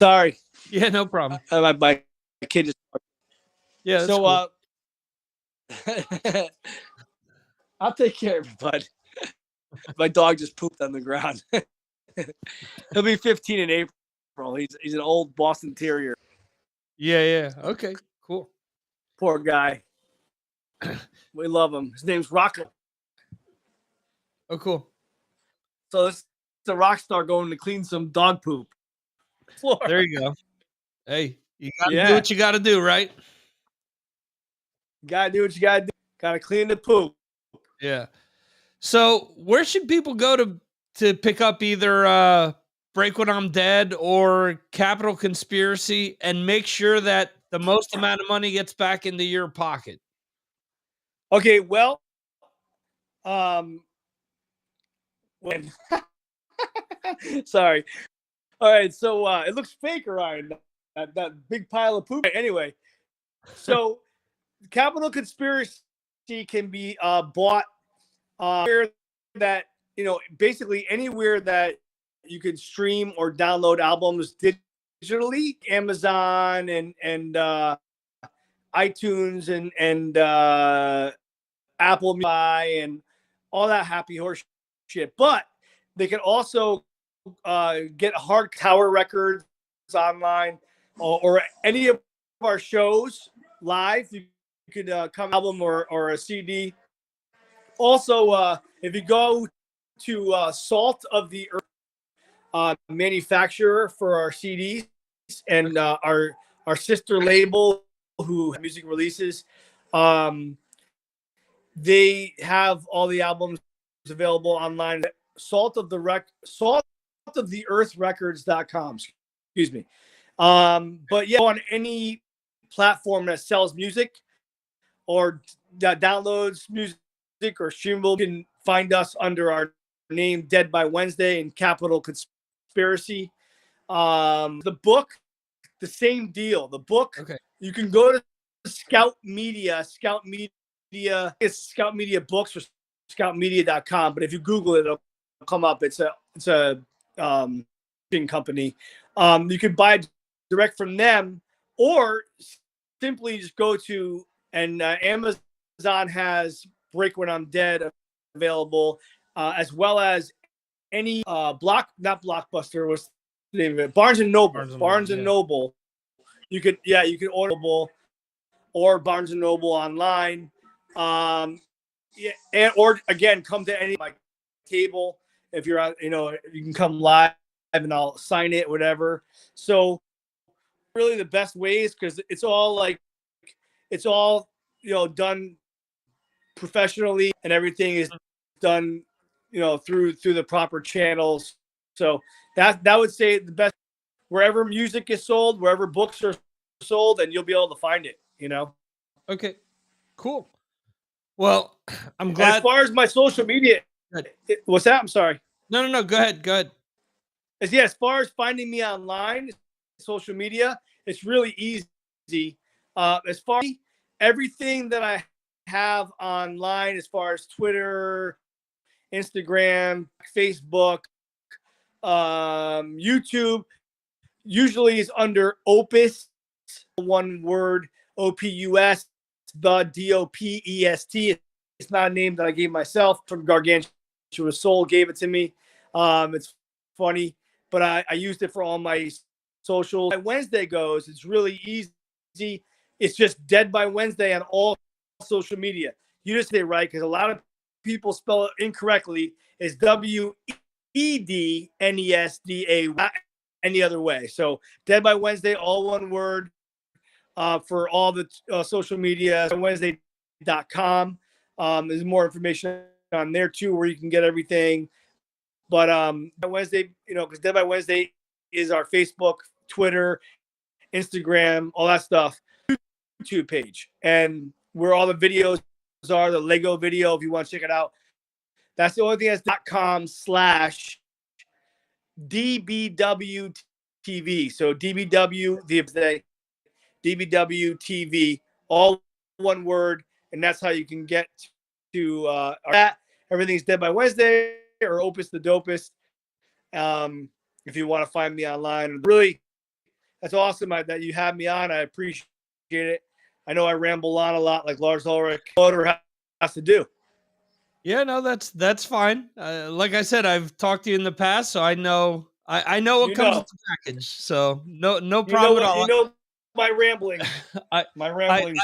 Sorry. Yeah, no problem. My kid just. Yeah. That's so cool. I'll take care of it, bud. My dog just pooped on the ground. He'll be 15 in April. He's an old Boston Terrier. Yeah. Okay. Cool. Poor guy. We love him. His name's Rocco. Oh, cool. So it's a rock star going to clean some dog poop. Floor. There you go. Hey, you gotta do what you gotta do, right? Gotta do what you gotta do. Gotta clean the poop. Yeah. So where should people go to pick up either Break When I'm Dead or Capital Conspiracy and make sure that the most amount of money gets back into your pocket? Okay, well, sorry. All right, so it looks fake, Ryan. That big pile of poop. Anyway, so Capital Conspiracy can be bought that basically anywhere that you can stream or download albums digitally, Amazon and iTunes and Apple Music and all that happy horse shit. But they can also get hard Tower Records online or any of our shows live. You could come album or a CD. Also, if you go to Salt of the Earth manufacturer for our CDs and our sister label who have music releases, they have all the albums available online. Salt of the Earth Records.com. Excuse me. But yeah, on any platform that sells music or that downloads music or streamable, you can find us under our name Dead by Wednesday and Capital Conspiracy. The book, the same deal. The book, you can go to Scout Media. It's Scout Media Books or scoutmedia.com. But if you Google it, it'll come up. It's a company. You can buy direct from them, or simply just go to Amazon has Break When I'm Dead available, as well as any not Blockbuster, was the name of it? Barnes and Noble. Barnes and Noble. You can order or Barnes and Noble online. And or again, come to any like table if you're on. You can come live and I'll sign it, whatever. So really the best ways, because it's all done professionally and everything is done through the proper channels. So that would say the best, wherever music is sold, wherever books are sold, and you'll be able to find it. Okay, cool. Well, I'm glad. And as far as my social media, what's that? I'm sorry. No. Go ahead. As far as finding me online, social media, it's really easy. As far as everything that I have online, as far as Twitter, Instagram, Facebook, YouTube, usually is under Opus, one word, OPUS, the DOPEST. It's not a name that I gave myself. From Gargantua Soul gave it to me. It's funny, but I used it for all my social. My Wednesday goes, it's really easy. It's just Dead by Wednesday on all social media. You just say it right because a lot of people spell it incorrectly. It's WEDNESDA any other way. So Dead by Wednesday, all one word for all the social media. Wednesday.com. There's more information on there too where you can get everything. But Wednesday, because Dead by Wednesday is our Facebook, Twitter, Instagram, all that stuff, YouTube page, and where all the videos are, the Lego video, if you want to check it out. That's the only thing that's .com/DBW TV. So DBW, the DBW TV, all one word, and that's how you can get to that. Everything's Dead by Wednesday or Opus the Dopest. If you want to find me online, really, that's awesome that you have me on. I appreciate it. I know I ramble on a lot, like Lars Ulrich has to do. Yeah, no, that's fine. Like I said, I've talked to you in the past, so I know what comes with the package. So no problem at all. You know my ramblings. My ramblings.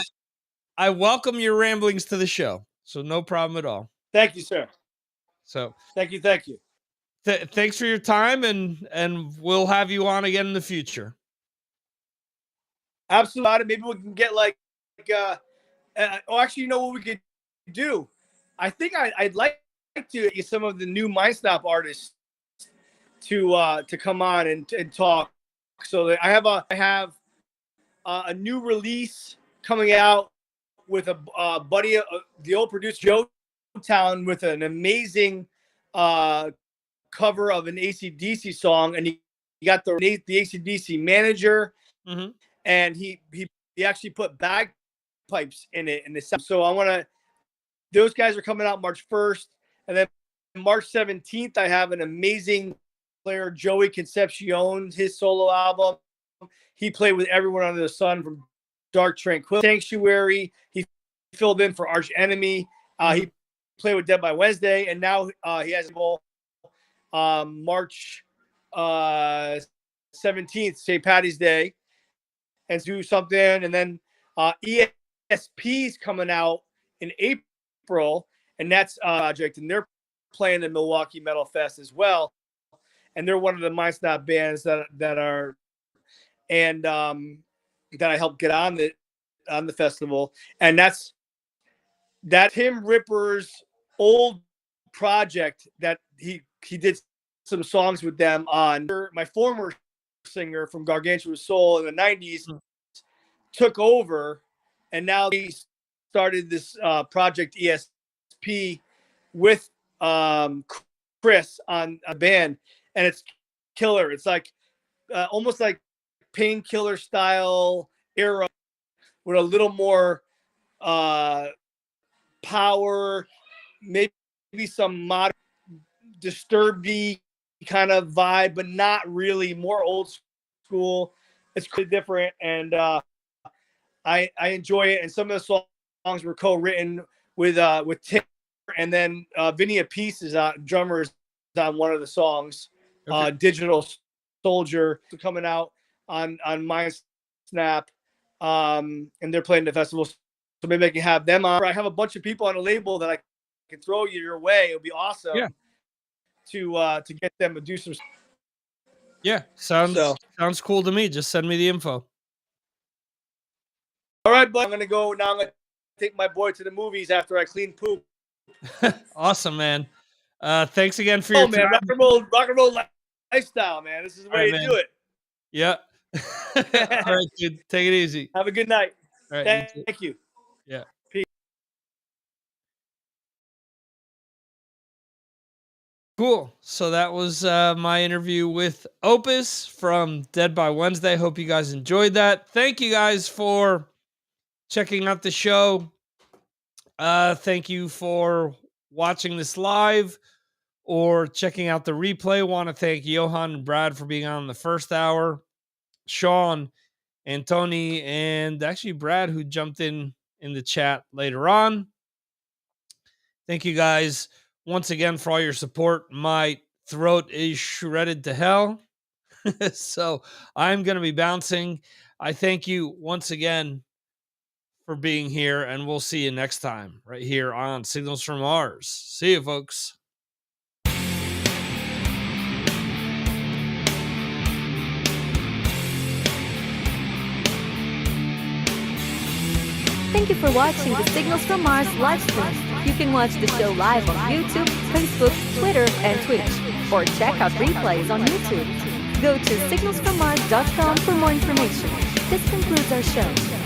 I welcome your ramblings to the show. So no problem at all. Thank you, sir. So thank you. Thanks for your time, and we'll have you on again in the future. Absolutely. Maybe we can get actually, you know what we could do? I think I'd like to get some of the new Mindstop artists to come on and talk. So that I have a new release coming out with a buddy, the old producer Joe Town, with an amazing cover of an AC/DC song, and he got the AC/DC manager, and he actually put bagpipes in it. So those guys are coming out March 1st, and then March 17th I have an amazing player, Joey Concepcion, his solo album. He played with everyone under the sun, from Dark Tranquility, Sanctuary. He filled in for Arch Enemy. He played with Dead by Wednesday, and now he has a March 17th, St. Patty's Day, and do something. And then ESP's coming out in April, and that's a project, and they're playing the Milwaukee Metal Fest as well. And they're one of the Mindstop bands that are, and that I helped get on the festival. And that's Tim Ripper's old project that he did some songs with them on. My former singer from Gargantua Soul in the 90s took over, and now he started this project ESP with Chris on a band, and it's killer. It's like almost like Painkiller style era with a little more power, maybe some modern Disturbed kind of vibe, but not really, more old school. It's pretty different, and I enjoy it. And some of the songs were co-written with Tim, and then Vinny Appice is drummer is on one of the songs. Okay. Digital Soldier coming out on my Snap, and they're playing the festival. So maybe I can have them on. I have a bunch of people on a label that I can throw your way. It would be awesome. Yeah. To get them to do some. Yeah, sounds cool to me. Just send me the info. All right, bud. I'm gonna go now. I'm gonna take my boy to the movies after I clean poop. Awesome, man. Thanks again for your time. Rock and roll lifestyle, man. This is the way to do it. Yeah. All right, dude. Take it easy. Have a good night. All right, Thank you. Yeah. Peace. Cool. So that was my interview with Opus from Dead by Wednesday. Hope you guys enjoyed that. Thank you guys for checking out the show. Thank you for watching this live or checking out the replay. Want to thank Johan and Brad for being on the first hour. Sean and Tony, and actually Brad, who jumped in the chat later on. Thank you guys once again for all your support. My throat is shredded to hell, so I'm going to be bouncing. I thank you once again for being here, and we'll see you next time right here on Signals from Mars. See you, folks. Thank you for watching the Signals from Mars live stream. You can watch the show live on YouTube, Facebook, Twitter, and Twitch, or check out replays on YouTube. Go to signalsfrommars.com for more information. This concludes our show.